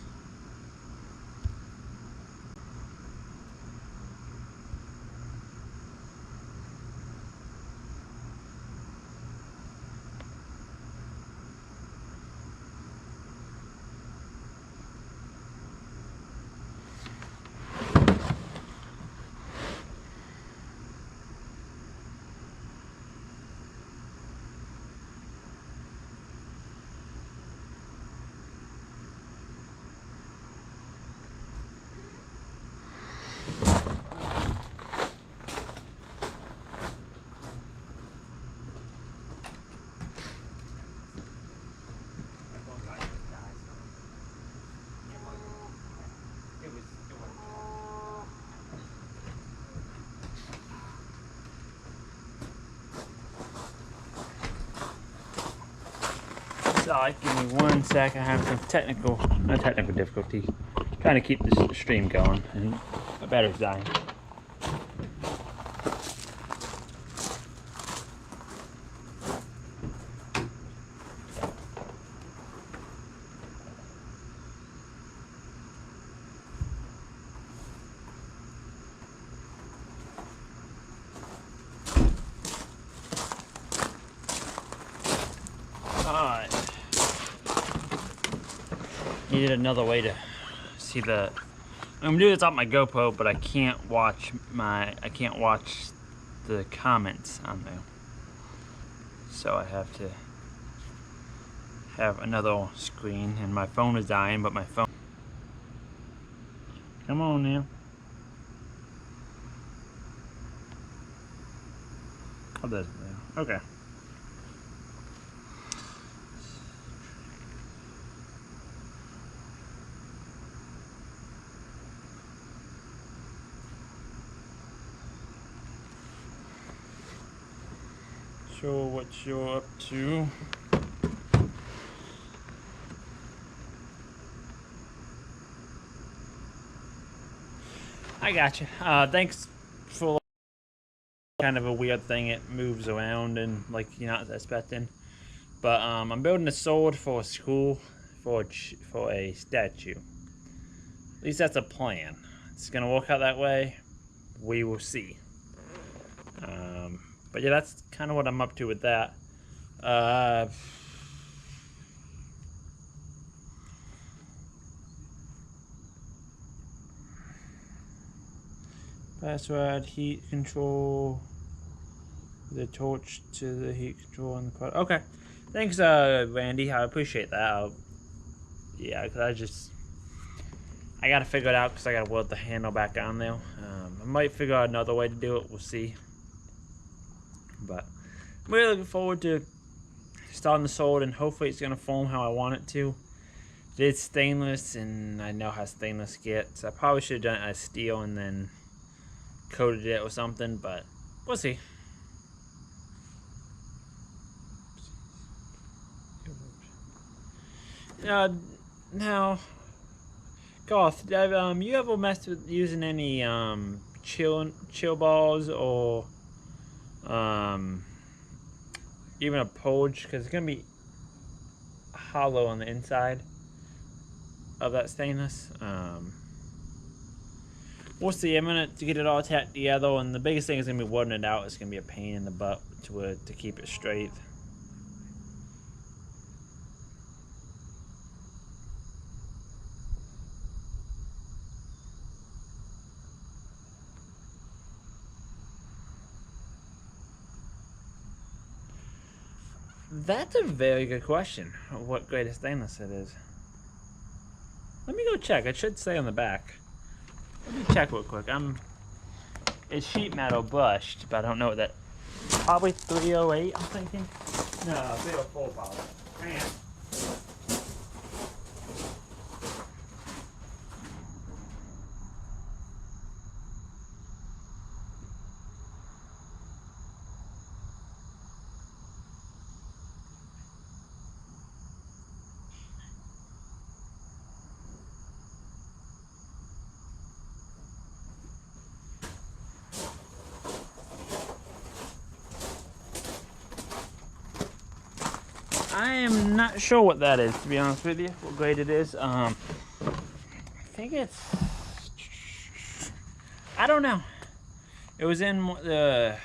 Sorry, give me 1 sec. I have some technical difficulty trying to keep this stream going, and my battery's dying. Alright. Needed another way to see the. I'm gonna do this off my GoPro, but I can't watch the comments on there. So I have to have another screen, and my phone is dying, but my phone. Come on now. Oh, there's there. Okay. Sure what you're up to. I got you. Thanks for kind of a weird thing. It moves around and like you're not expecting. But I'm building a sword for a school for a statue. At least that's a plan. It's gonna work out that way. We will see. But yeah, that's kind of what I'm up to with that. Password, heat control, the torch to the heat control on the product. Okay, thanks, Randy. I appreciate that. Yeah, because I gotta figure it out because I gotta weld the handle back on there. I might figure out another way to do it. We'll see. But I'm really looking forward to starting the solder, and hopefully it's gonna form how I want it to. It's stainless, and I know how stainless gets. I probably should have done it as steel and then coated it or something, but we'll see. Now, Goth, you ever messed with using any chill balls or even a Polge? Because it's gonna be hollow on the inside of that stainless. We'll see. I'm gonna get it all tacked together, and the biggest thing is gonna be welding it out. It's gonna be a pain in the butt to keep it straight. That's a very good question. What grade of stainless it is? Let me go check. It should say on the back. Let me check real quick. It's sheet metal brushed, but I don't know what that. Probably 308. I'm thinking. No, 304 probably. Man. I am not sure what that is, to be honest with you. What grade it is. I think it's. I don't know. It was in the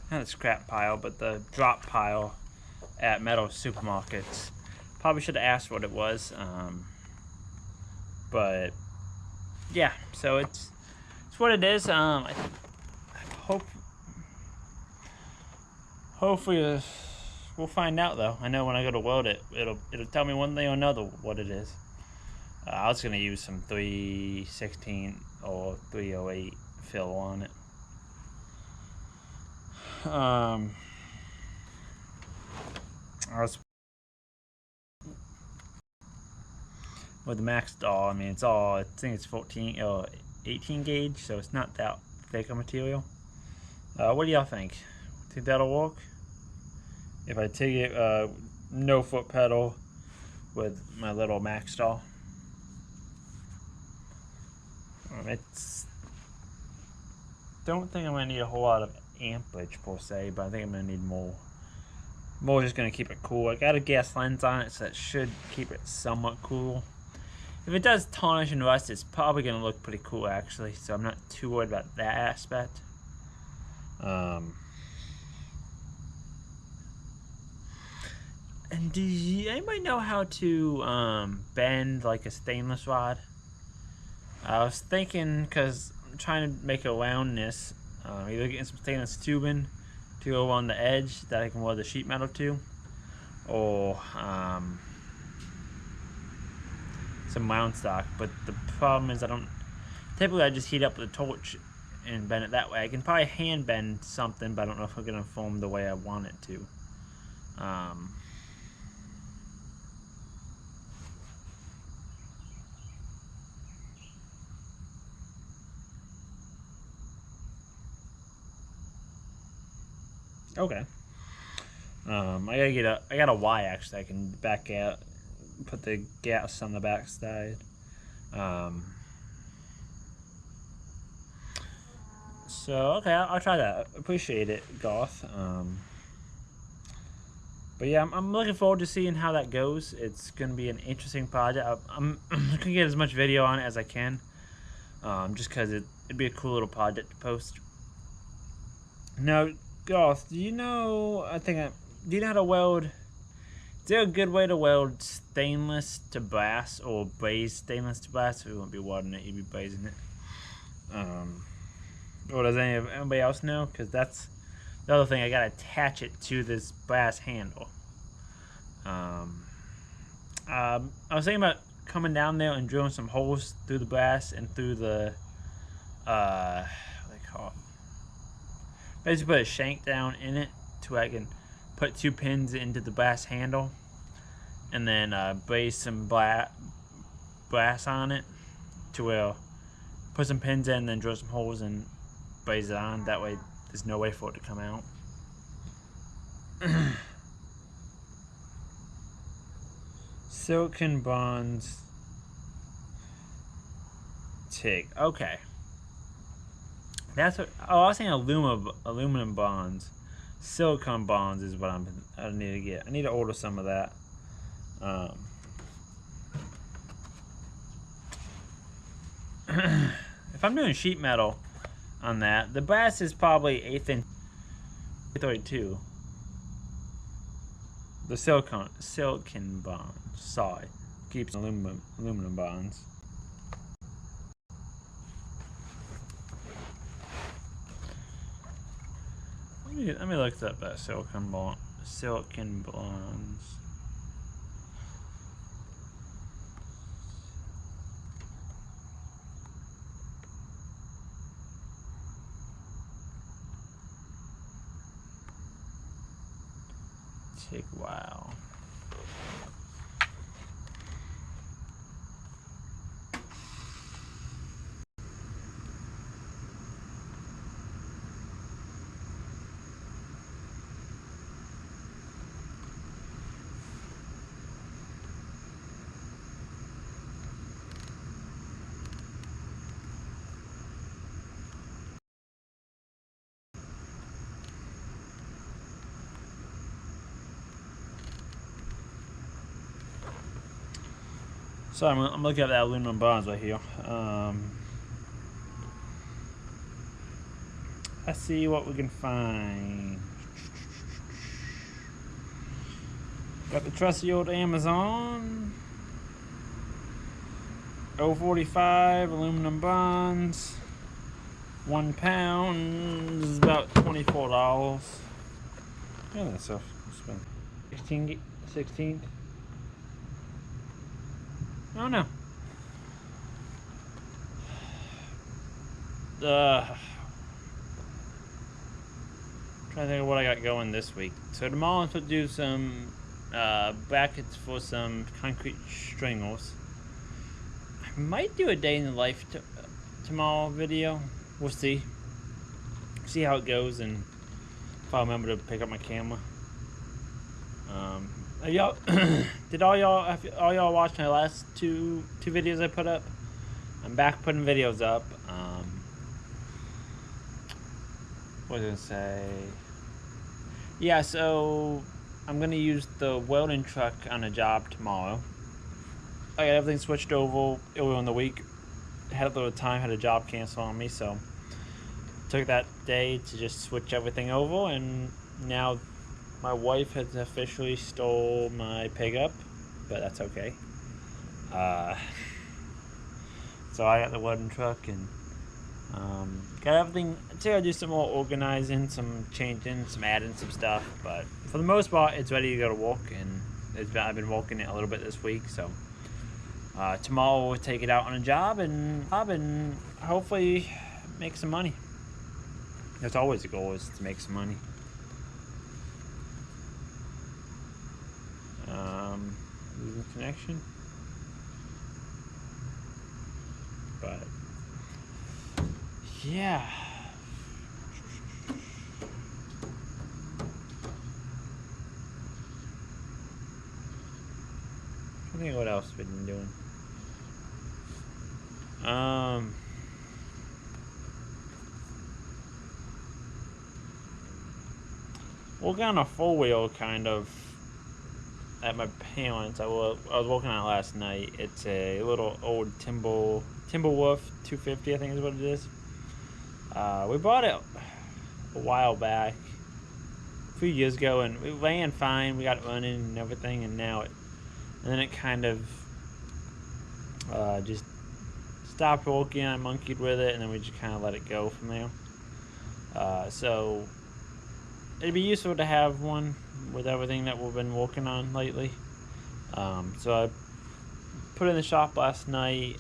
not the scrap pile, but the drop pile at metal supermarkets. Probably should have asked what it was. But yeah, so it's what it is. I hopefully. We'll find out though. I know when I go to weld it, it'll tell me one thing or another what it is. I was gonna use some 316 or 308 fill on it. I was with the Maxstall. I mean, it's all. I think it's 14 or 18 gauge, so it's not that thick of material. What do y'all think? Think that'll work? If I take it no foot pedal with my little Maxstall. It's don't think I'm gonna need a whole lot of amperage per se, but I think I'm gonna need more. More just gonna keep it cool. I got a gas lens on it, so that should keep it somewhat cool. If it does tarnish and rust, it's probably gonna look pretty cool actually, so I'm not too worried about that aspect. And do anybody know how to bend like a stainless rod? I was thinking, because I'm trying to make a roundness, either getting some stainless tubing to go on the edge that I can weld the sheet metal to, or some round stock. But the problem is typically I just heat up the torch and bend it that way. I can probably hand bend something, but I don't know if I'm going to form the way I want it to. Okay. I got a Y actually. I can back out, put the gas on the back side. So okay, I'll try that. Appreciate it, Goth. But yeah, I'm looking forward to seeing how that goes. It's gonna be an interesting project. I'm gonna get as much video on it as I can, just because it'd be a cool little project to post. Now, Goss, do you know? Do you know how to weld? Is there a good way to weld stainless to brass or braze stainless to brass? We won't be welding it; you'd be brazing it. Or does anybody else know? Because that's the other thing. I gotta attach it to this brass handle. I was thinking about coming down there and drilling some holes through the brass and through the what do they call it? Basically, put a shank down in it to where I can put 2 pins into the brass handle, and then braze some brass on it to where put some pins in, then drill some holes and braze it on. That way, there's no way for it to come out. Silicon bonds. TIG. Okay. That's what. Oh, I was saying aluminum bonds. Silicon bonds is what I need to get. I need to order some of that. If I'm doing sheet metal on that, the brass is probably 1/8 inch 32. The silicon bonds. Sorry, keeps aluminum bonds. Let me look up that silicon bonds. TIG. Wow. So I'm looking at that aluminum bonds right here. Let's see what we can find. Got the trusty old Amazon. 045 aluminum bonds. 1 pound. This is about $24. Yeah, that stuff. 16th. I don't know. Trying to think of what I got going this week. So tomorrow I'm supposed to do some brackets for some concrete stringers. I might do a day in the life tomorrow video. We'll see. See how it goes, and if I remember to pick up my camera. Y'all, did all y'all watch my last two videos I put up? I'm back putting videos up. What was I gonna say? Yeah, so I'm gonna use the welding truck on a job tomorrow. I got everything switched over earlier in the week. Had a little time, had a job cancel on me, so took that day to just switch everything over, and now my wife has officially stole my pickup, but that's okay. So I got the welding truck and got everything. I think I'll do some more organizing, some changing, some adding some stuff, but for the most part, it's ready to go to work, and I've been working it a little bit this week, so tomorrow we'll take it out on a job and hopefully make some money. That's always the goal, is to make some money. Losing connection, but yeah. I think what else we've been doing. Working on a 4-wheel kind of at my parents. I was working on it last night. It's a little old Timberwolf 250, I think is what it is. We bought it a while back. few years ago, and it ran fine. We got it running and everything, and then it kind of just stopped working. I monkeyed with it, and then we just kind of let it go from there. So it'd be useful to have one with everything that we've been working on lately. So I put it in the shop last night,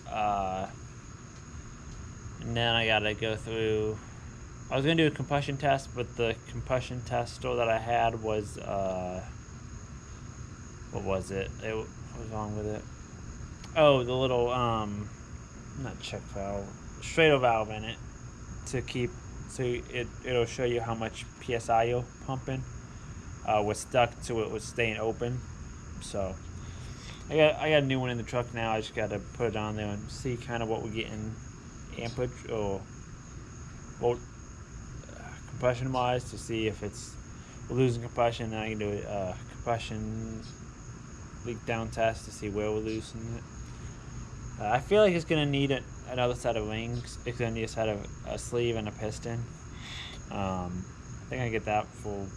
and then I gotta go through. I was gonna do a compression test, but the compression tester that I had was what was it? What was wrong with it? Oh, the little not check valve, Strato valve in it to keep, so it'll show you how much PSI you're pumping. Was stuck, so it was staying open. So I got a new one in the truck now. I just got to put it on there and see kind of what we're getting amperage or volt compression wise, to see if we're losing compression. Then I can do a compression leak down test to see where we're losing it. I feel like it's gonna need another set of rings. It's gonna need a set of a sleeve and a piston. I think I get that for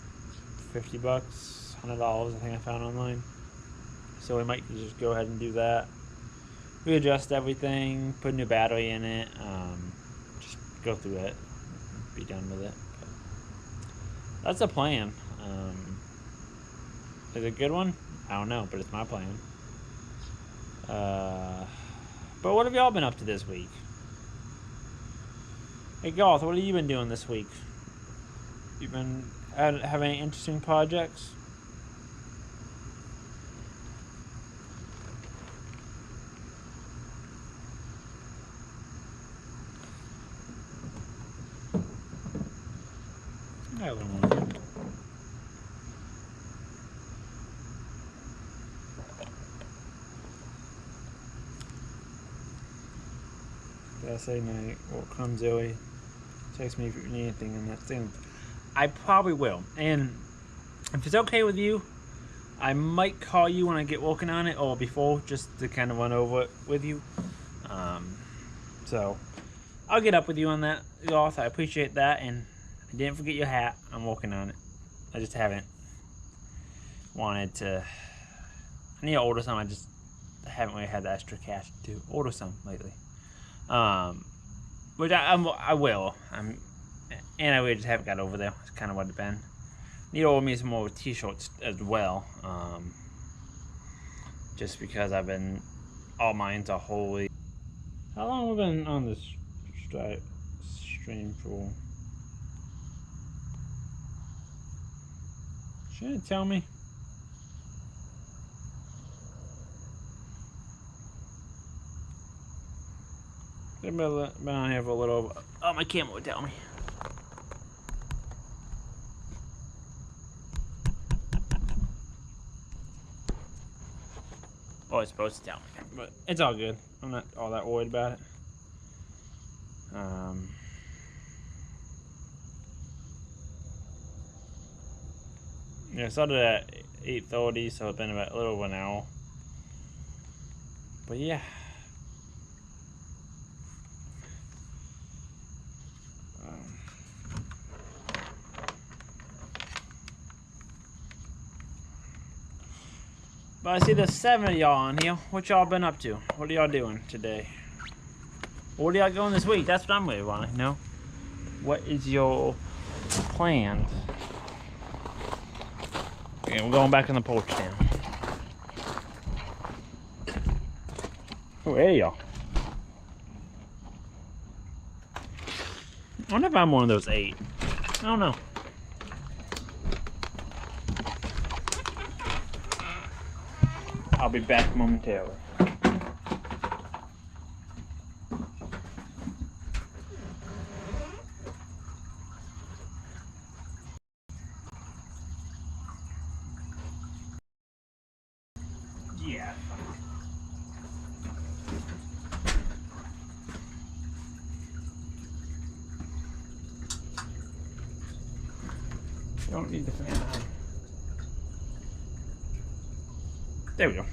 $50, $100. I think I found online. So we might just go ahead and do that. Readjust everything, put a new battery in it, just go through it, be done with it. But that's a plan. Is it a good one? I don't know, but it's my plan. But what have y'all been up to this week? Hey Garth, what have you been doing this week? You been have any interesting projects? I have one more. Did I say night? Welcome, Zoe. Text me if you need anything in that thing. I probably will. And if it's okay with you, I might call you when I get working on it, or before, just to kind of run over it with you. So I'll get up with you on that, Garth. I appreciate that, and I didn't forget your hat. I'm working on it. I just haven't wanted to. I need to order some. I just haven't really had the extra cash to order some lately. Which I will. And I really just haven't got over there. That's kind of what it's been. Need to order me some more t-shirts as well. Just because I've been, all mine's are holy. How long have we been on this stream for? Shouldn't it tell me? I've been on here for a little. Oh, my camera would tell me. Oh, it's supposed to tell me, but it's all good. I'm not all that worried about it. Yeah, I started at 8:30, so it's been about a little over an hour. But yeah. But I see there's 7 of y'all on here. What y'all been up to? What are y'all doing today? What are y'all going this week? That's what I'm really wanting to know. What is your plan? Okay, we're going back on the porch now. Oh, hey y'all. I wonder if I'm one of those 8. I don't know. I'll be back momentarily. Yeah. Don't need the fan on. There we go.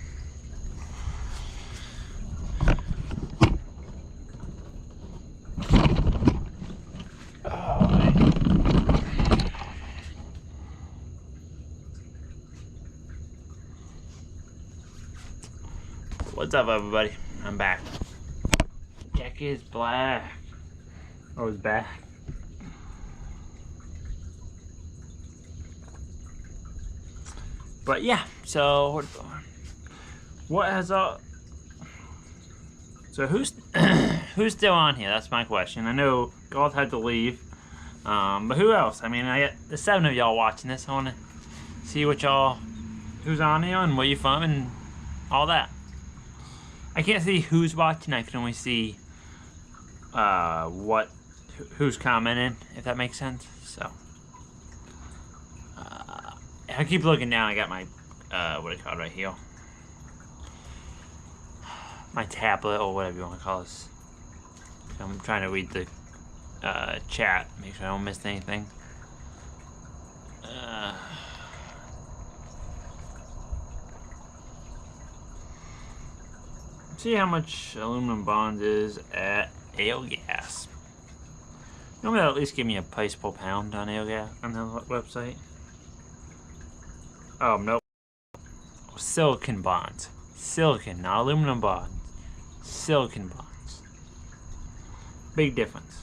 What's up, everybody? I'm back. Jack is black. Oh, he's back. But yeah, so what has all? So who's who's still on here? That's my question. I know Gold had to leave, but who else? I mean, I got the 7 of y'all watching this. I want to see what y'all, who's on here and where you from and all that. I can't see who's watching. I can only see who's commenting, if that makes sense. So I keep looking down. I got my what do you call it right here? My tablet or whatever you want to call this. I'm trying to read the chat, make sure I don't miss anything. See how much aluminum bonds is at Ailgas. Normally they'll at least give me a price per pound on Ailgas on the website. Oh, nope. Silicon bonds. Silicon, not aluminum bonds. Silicon bonds. Big difference.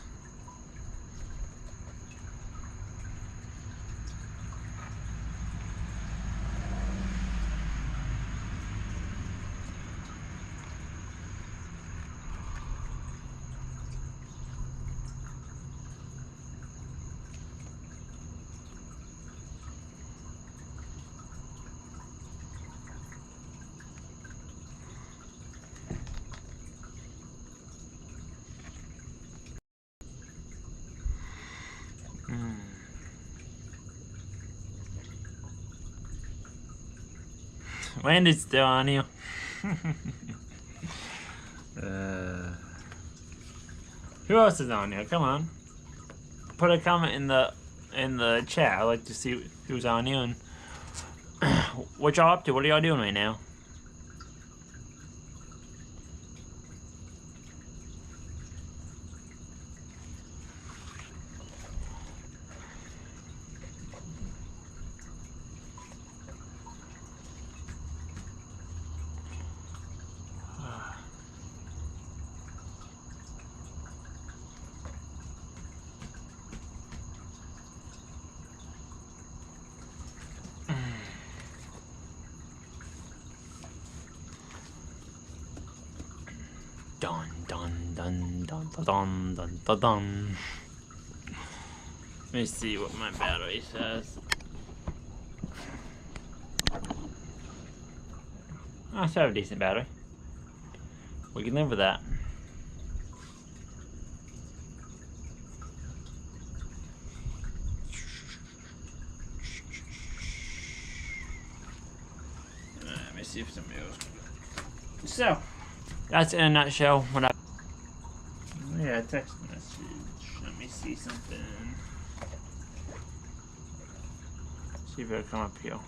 Landon's still on here. Who else is on here? Come on. Put a comment in the chat. I'd like to see who's on here and what y'all up to. What are y'all doing right now? Dun dun dun dun dun dun dun dun dun. Let me see what my battery says. I still have a decent battery. We can live with that. Let me see if somebody else. So. That's in a nutshell what I... Yeah, text message. Let me see something. See if it'll come up here.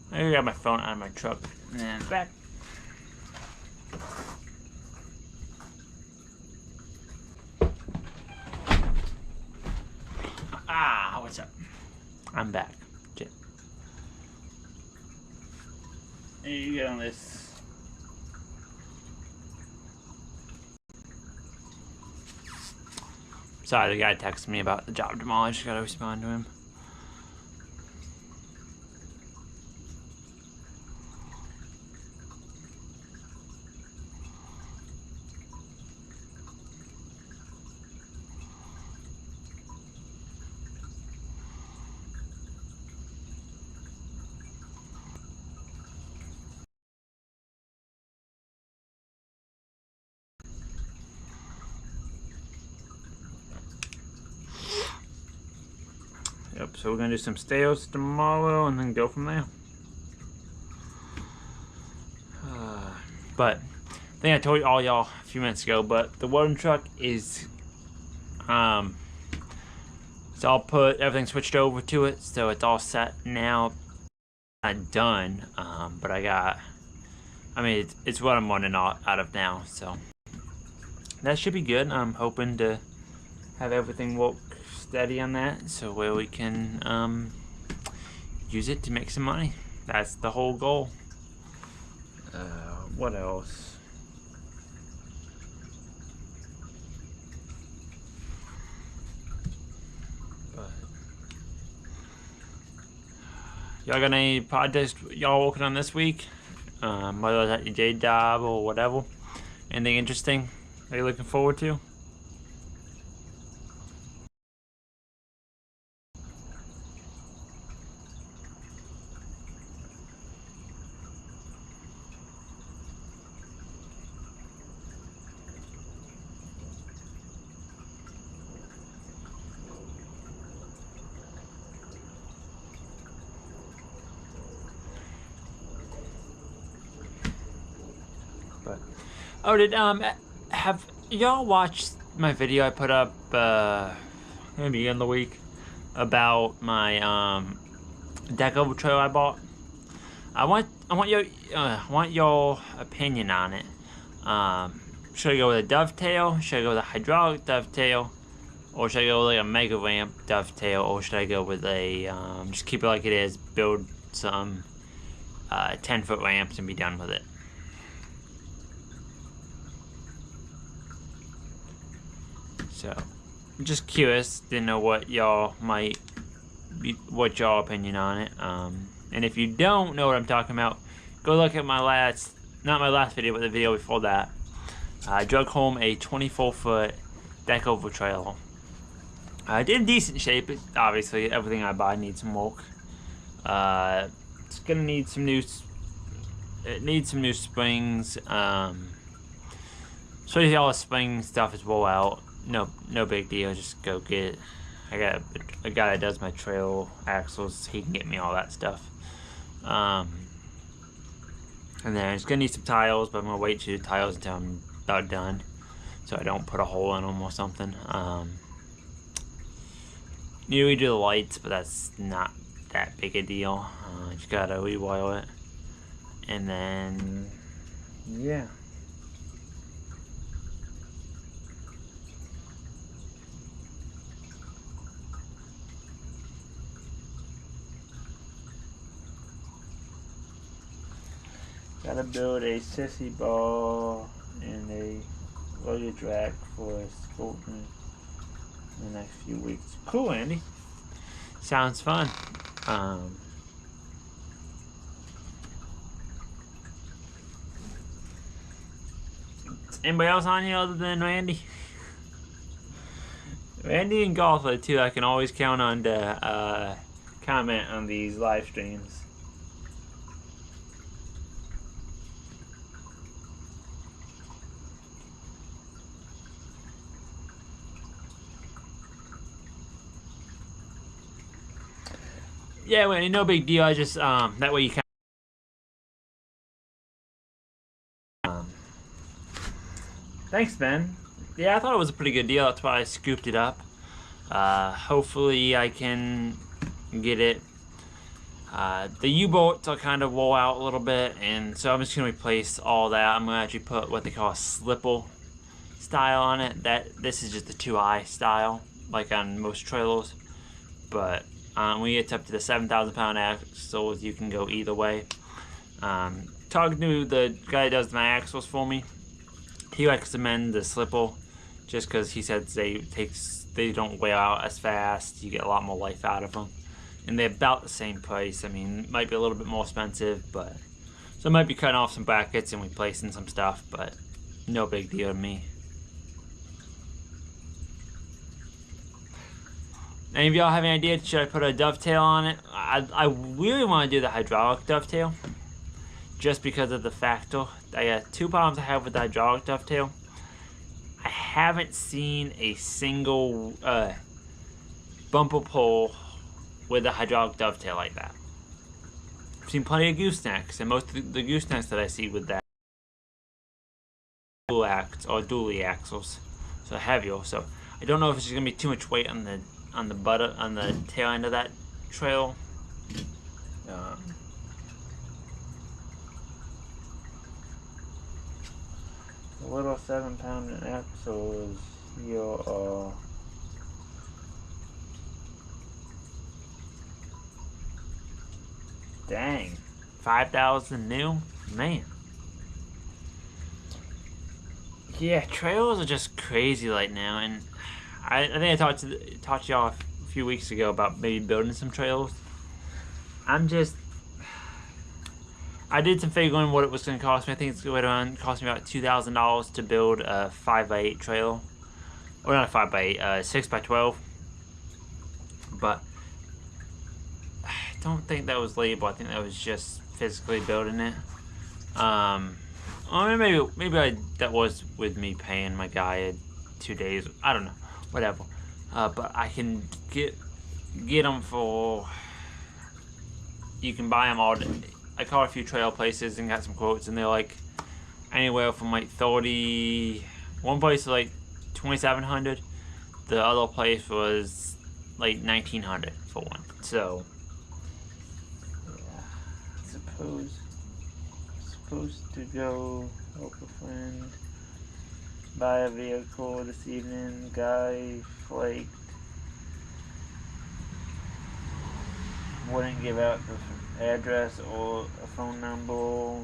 I got my phone out of my truck and back. Ah, what's up? I'm back. Shit. Hey, you get on this. Sorry, the guy texted me about the job tomorrow. I just gotta respond to him. Yep, so we're gonna do some stairs tomorrow and then go from there. But I think I told all y'all a few minutes ago, but the welding truck is So I'll put everything switched over to it, so it's all set now. Not done, but it's what I'm running out of now, so that should be good. I'm hoping to have everything work steady on that, so where we can use it to make some money. That's the whole goal. What else? Y'all got any projects y'all working on this week? Whether it's at your day job or whatever. Anything interesting are you looking forward to? Have y'all watched my video I put up maybe in the week about my deck over trail I bought? I want your opinion on it. Should I go with a dovetail? Should I go with a hydraulic dovetail? Or should I go with like a mega ramp dovetail? Or should I go with a just keep it like it is, build some 10-foot ramps and be done with it? So, I'm just curious to know what y'all opinion on it. And if you don't know what I'm talking about, go look at not my last video, but the video before that. I drug home a 24-foot deck over trailer. I did in decent shape. Obviously, everything I buy needs some work. It's gonna need some new. It needs some new springs. So all the spring stuff is roll out. No big deal. Just go get it. I got a guy that does my trail axles. He can get me all that stuff. And then it's gonna need some tiles, but I'm gonna wait to do tiles until I'm about done, so I don't put a hole in them or something. Usually do the lights, but that's not that big a deal. Just gotta rewire it, and then yeah. Gotta build a sissy ball and a luggage rack for Scotland in the next few weeks. Cool, Andy. Sounds fun. Anybody else on here other than Randy? Randy and Golf are the two I can always count on to comment on these live streams. Yeah, well, no big deal. I just that way you kind of, thanks, Ben. Yeah, I thought it was a pretty good deal. That's why I scooped it up. Hopefully I can get it. The U-bolts will kind of roll out a little bit, and so I'm just gonna replace all that. I'm gonna actually put what they call a slipple style on it. This is just the 2i style, like on most trailers, but when you get up to the 7,000 pound axles, you can go either way. Talking to the guy that does my axles for me, he recommends the slipple just because he says they don't wear out as fast. You get a lot more life out of them, and they're about the same price. I mean, it might be a little bit more expensive, but so I might be cutting off some brackets and replacing some stuff, but no big deal to me. Any of y'all have any idea? Should I put a dovetail on it? I really want to do the hydraulic dovetail, just because of the factor. I got two problems I have with the hydraulic dovetail. I haven't seen a single bumper pull with a hydraulic dovetail like that. I've seen plenty of goosenecks, and most of the goosenecks that I see with that dually axles, so heavier. So I don't know if it's just gonna be too much weight on on the tail end of that trail. The little 7-pound axle is your dang, 5,000 new, man. Yeah, trails are just crazy right now, and I think I talked to y'all a few weeks ago about maybe building some trails. I did some figuring what it was going to cost me. I think it's going to cost me about $2,000 to build a 5x8 trail, or not a 5x8, 6x12. But I don't think that was labeled. I think that was just physically building it. Or maybe that was with me paying my guy 2 days. I don't know, whatever. But I can get them for. You can buy them all. I called a few trail places and got some quotes, and they're like anywhere from like 30. One place was like 2,700. The other place was like 1,900 for one. So yeah, supposed to go help a friend buy a vehicle this evening. Guy flaked. Wouldn't give out the address or a phone number.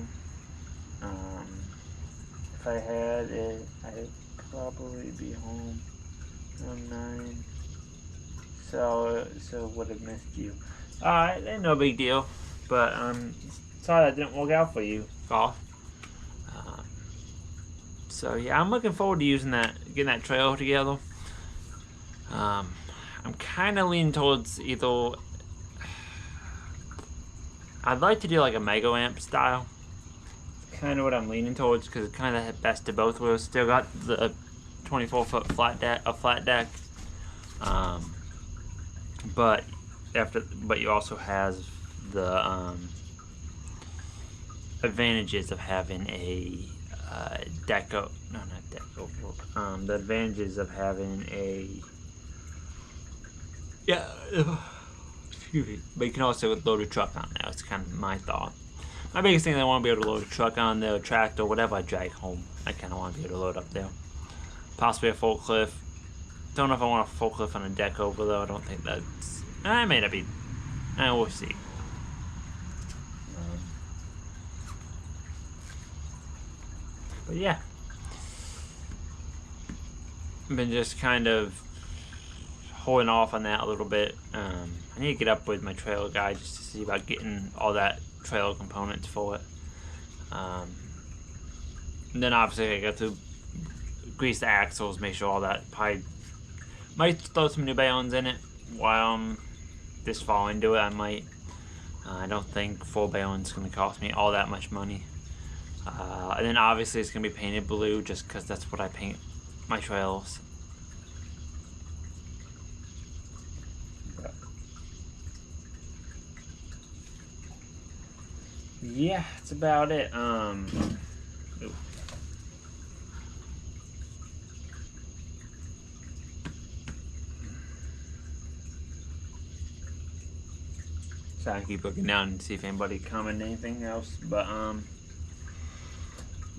If I had it, I'd probably be home around 9. So would have missed you. Alright, ain't no big deal. But sorry that didn't work out for you, Golf. So yeah, I'm looking forward to getting that trail together. I'm kind of leaning towards either. I'd like to do like a mega amp style. Kind of what I'm leaning towards because it's kind of the best of both worlds. Still got the 24-foot flat deck, but you also has the advantages of having a the advantages of having a excuse me, but you can also load a truck on there. That's kind of my thought. My biggest thing is I want to be able to load a truck on there, a tractor, whatever I drag home. I kind of want to be able to load up there. Possibly a forklift. Don't know if I want a forklift on a deck over there. I don't think that's. I may not be. We'll see. But yeah, I've been just kind of holding off on that a little bit. I need to get up with my trailer guy just to see about getting all that trailer components for it. And then obviously I got to grease the axles, make sure all that might throw some new balance in it while I'm this fall into it. I might. I don't think full balance is going to cost me all that much money. And then obviously it's going to be painted blue just because that's what I paint my trails. Yeah, that's about it. So I keep looking down and see if anybody commented anything else, but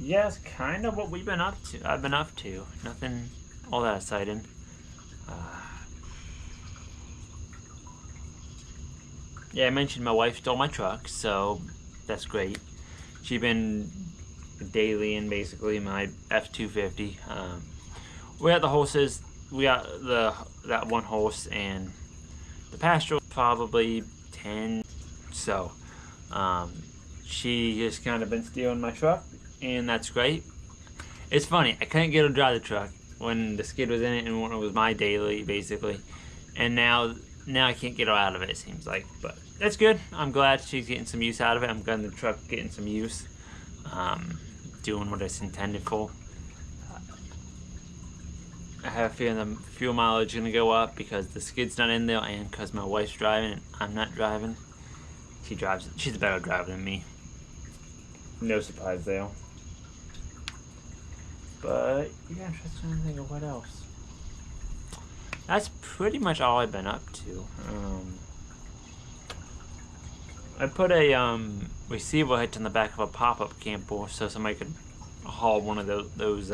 yeah, it's kind of what we've been up to. I've been up to nothing all that exciting. Yeah, I mentioned my wife stole my truck, so that's great. She's been dailying basically my F-250. We got the horses. We got that one horse and the pasture probably 10. So she just kind of been stealing my truck, and that's great. It's funny. I couldn't get her to drive the truck when the skid was in it and when it was my daily basically, and now I can't get her out of it. It seems like, but that's good. I'm glad she's getting some use out of it. I'm glad the truck getting some use, doing what it's intended for. I have a feeling the fuel mileage is gonna go up because the skid's not in there, and because my wife's driving and I'm not driving. She drives. She's a better driver than me. No surprise there. But yeah, I'm trying to think of what else. that's pretty much all I've been up to. I put a receiver hitch on the back of a pop-up camper so somebody could haul one of those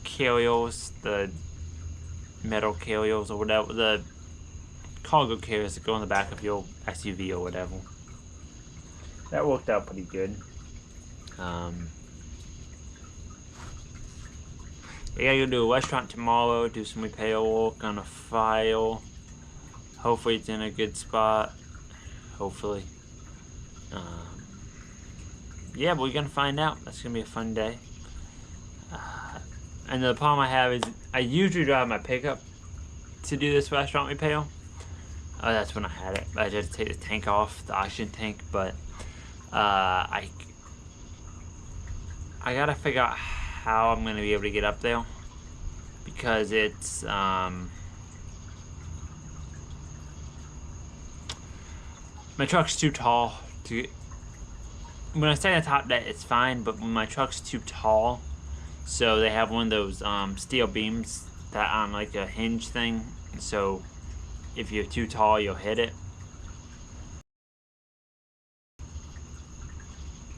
carriers, the metal carriers or whatever, the cargo carriers that go on the back of your SUV or whatever. That worked out pretty good. I gotta go to a restaurant tomorrow, do some repair work on a file. Hopefully it's in a good spot. Hopefully. Yeah, but we're gonna find out. That's gonna be a fun day. And the problem I have is I usually drive my pickup to do this restaurant repair. That's when I had it. I just take the tank off, the oxygen tank, but I gotta figure out how I'm gonna be able to get up there because it's my truck's too tall to get. When I stay on top deck, it's fine, but when my truck's too tall, so they have one of those steel beams that on like a hinge thing, so if you're too tall, you'll hit it.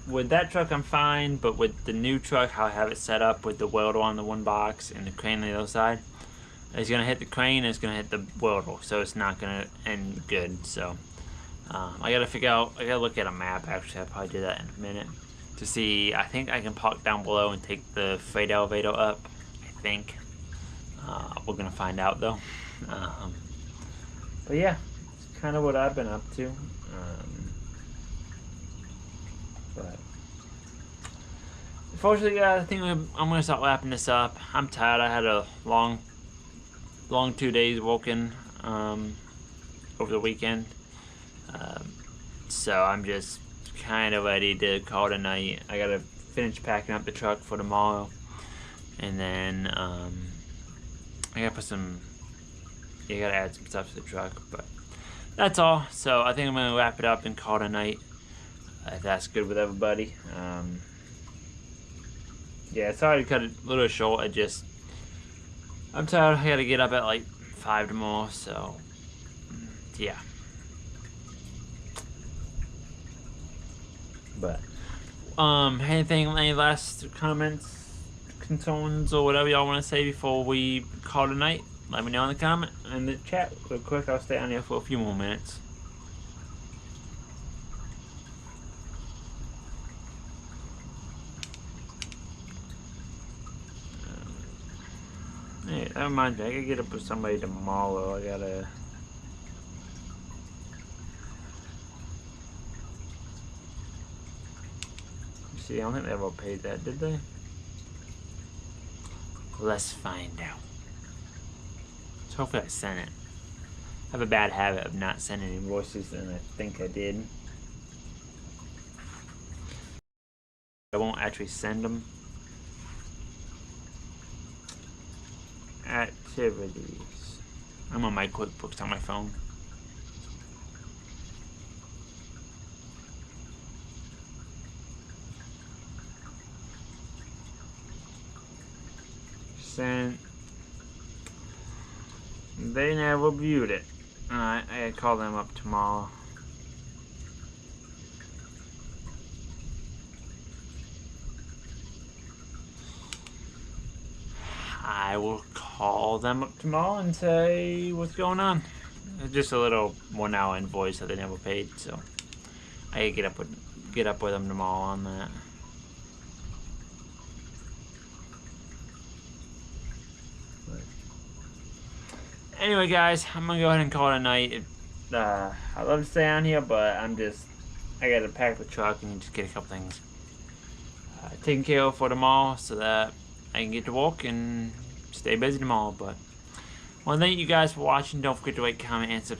With that truck, I'm fine, but with the new truck, how I have it set up with the welder on the one box and the crane on the other side, it's gonna hit the crane and it's gonna hit the welder, so it's not gonna end good. So I gotta figure out. I gotta look at a map. Actually, I'll probably do that in a minute to see. I think I can park down below and take the freight elevator up. I think we're gonna find out though. But yeah, it's kind of what I've been up to. But unfortunately, guys, I think I'm gonna start wrapping this up. I'm tired. I had a long 2 days working over the weekend, so I'm just kind of ready to call it a night. I gotta finish packing up the truck for tomorrow, and then I gotta put some. You gotta add some stuff to the truck, but that's all. So I think I'm gonna wrap it up and call it a night. If that's good with everybody. Yeah, sorry to cut it a little short. I'm tired. I gotta get up at like 5 tomorrow, so yeah. But any last comments, concerns, or whatever y'all want to say before we call it a night? Let me know in the comment and the chat real quick. I'll stay on here for a few more minutes. Hey, that reminds me, I gotta get up with somebody tomorrow. I gotta. See, I don't think they ever paid that, did they? Let's find out. So hopefully I sent it. I have a bad habit of not sending invoices, and I think I did. I won't actually send them. Activities. I'm on my QuickBooks on my phone. Sent. They never viewed it. Alright, I gotta call them up tomorrow. I will call them up tomorrow and say what's going on. Just a little 1 hour invoice that they never paid, so I gotta get up with them tomorrow on that. Anyway, guys, I'm gonna go ahead and call it a night. I love to stay on here, but I gotta pack the truck and just get a couple things taken care of for tomorrow so that I can get to work and stay busy tomorrow. But I want to thank you guys for watching. Don't forget to rate, comment, and subscribe.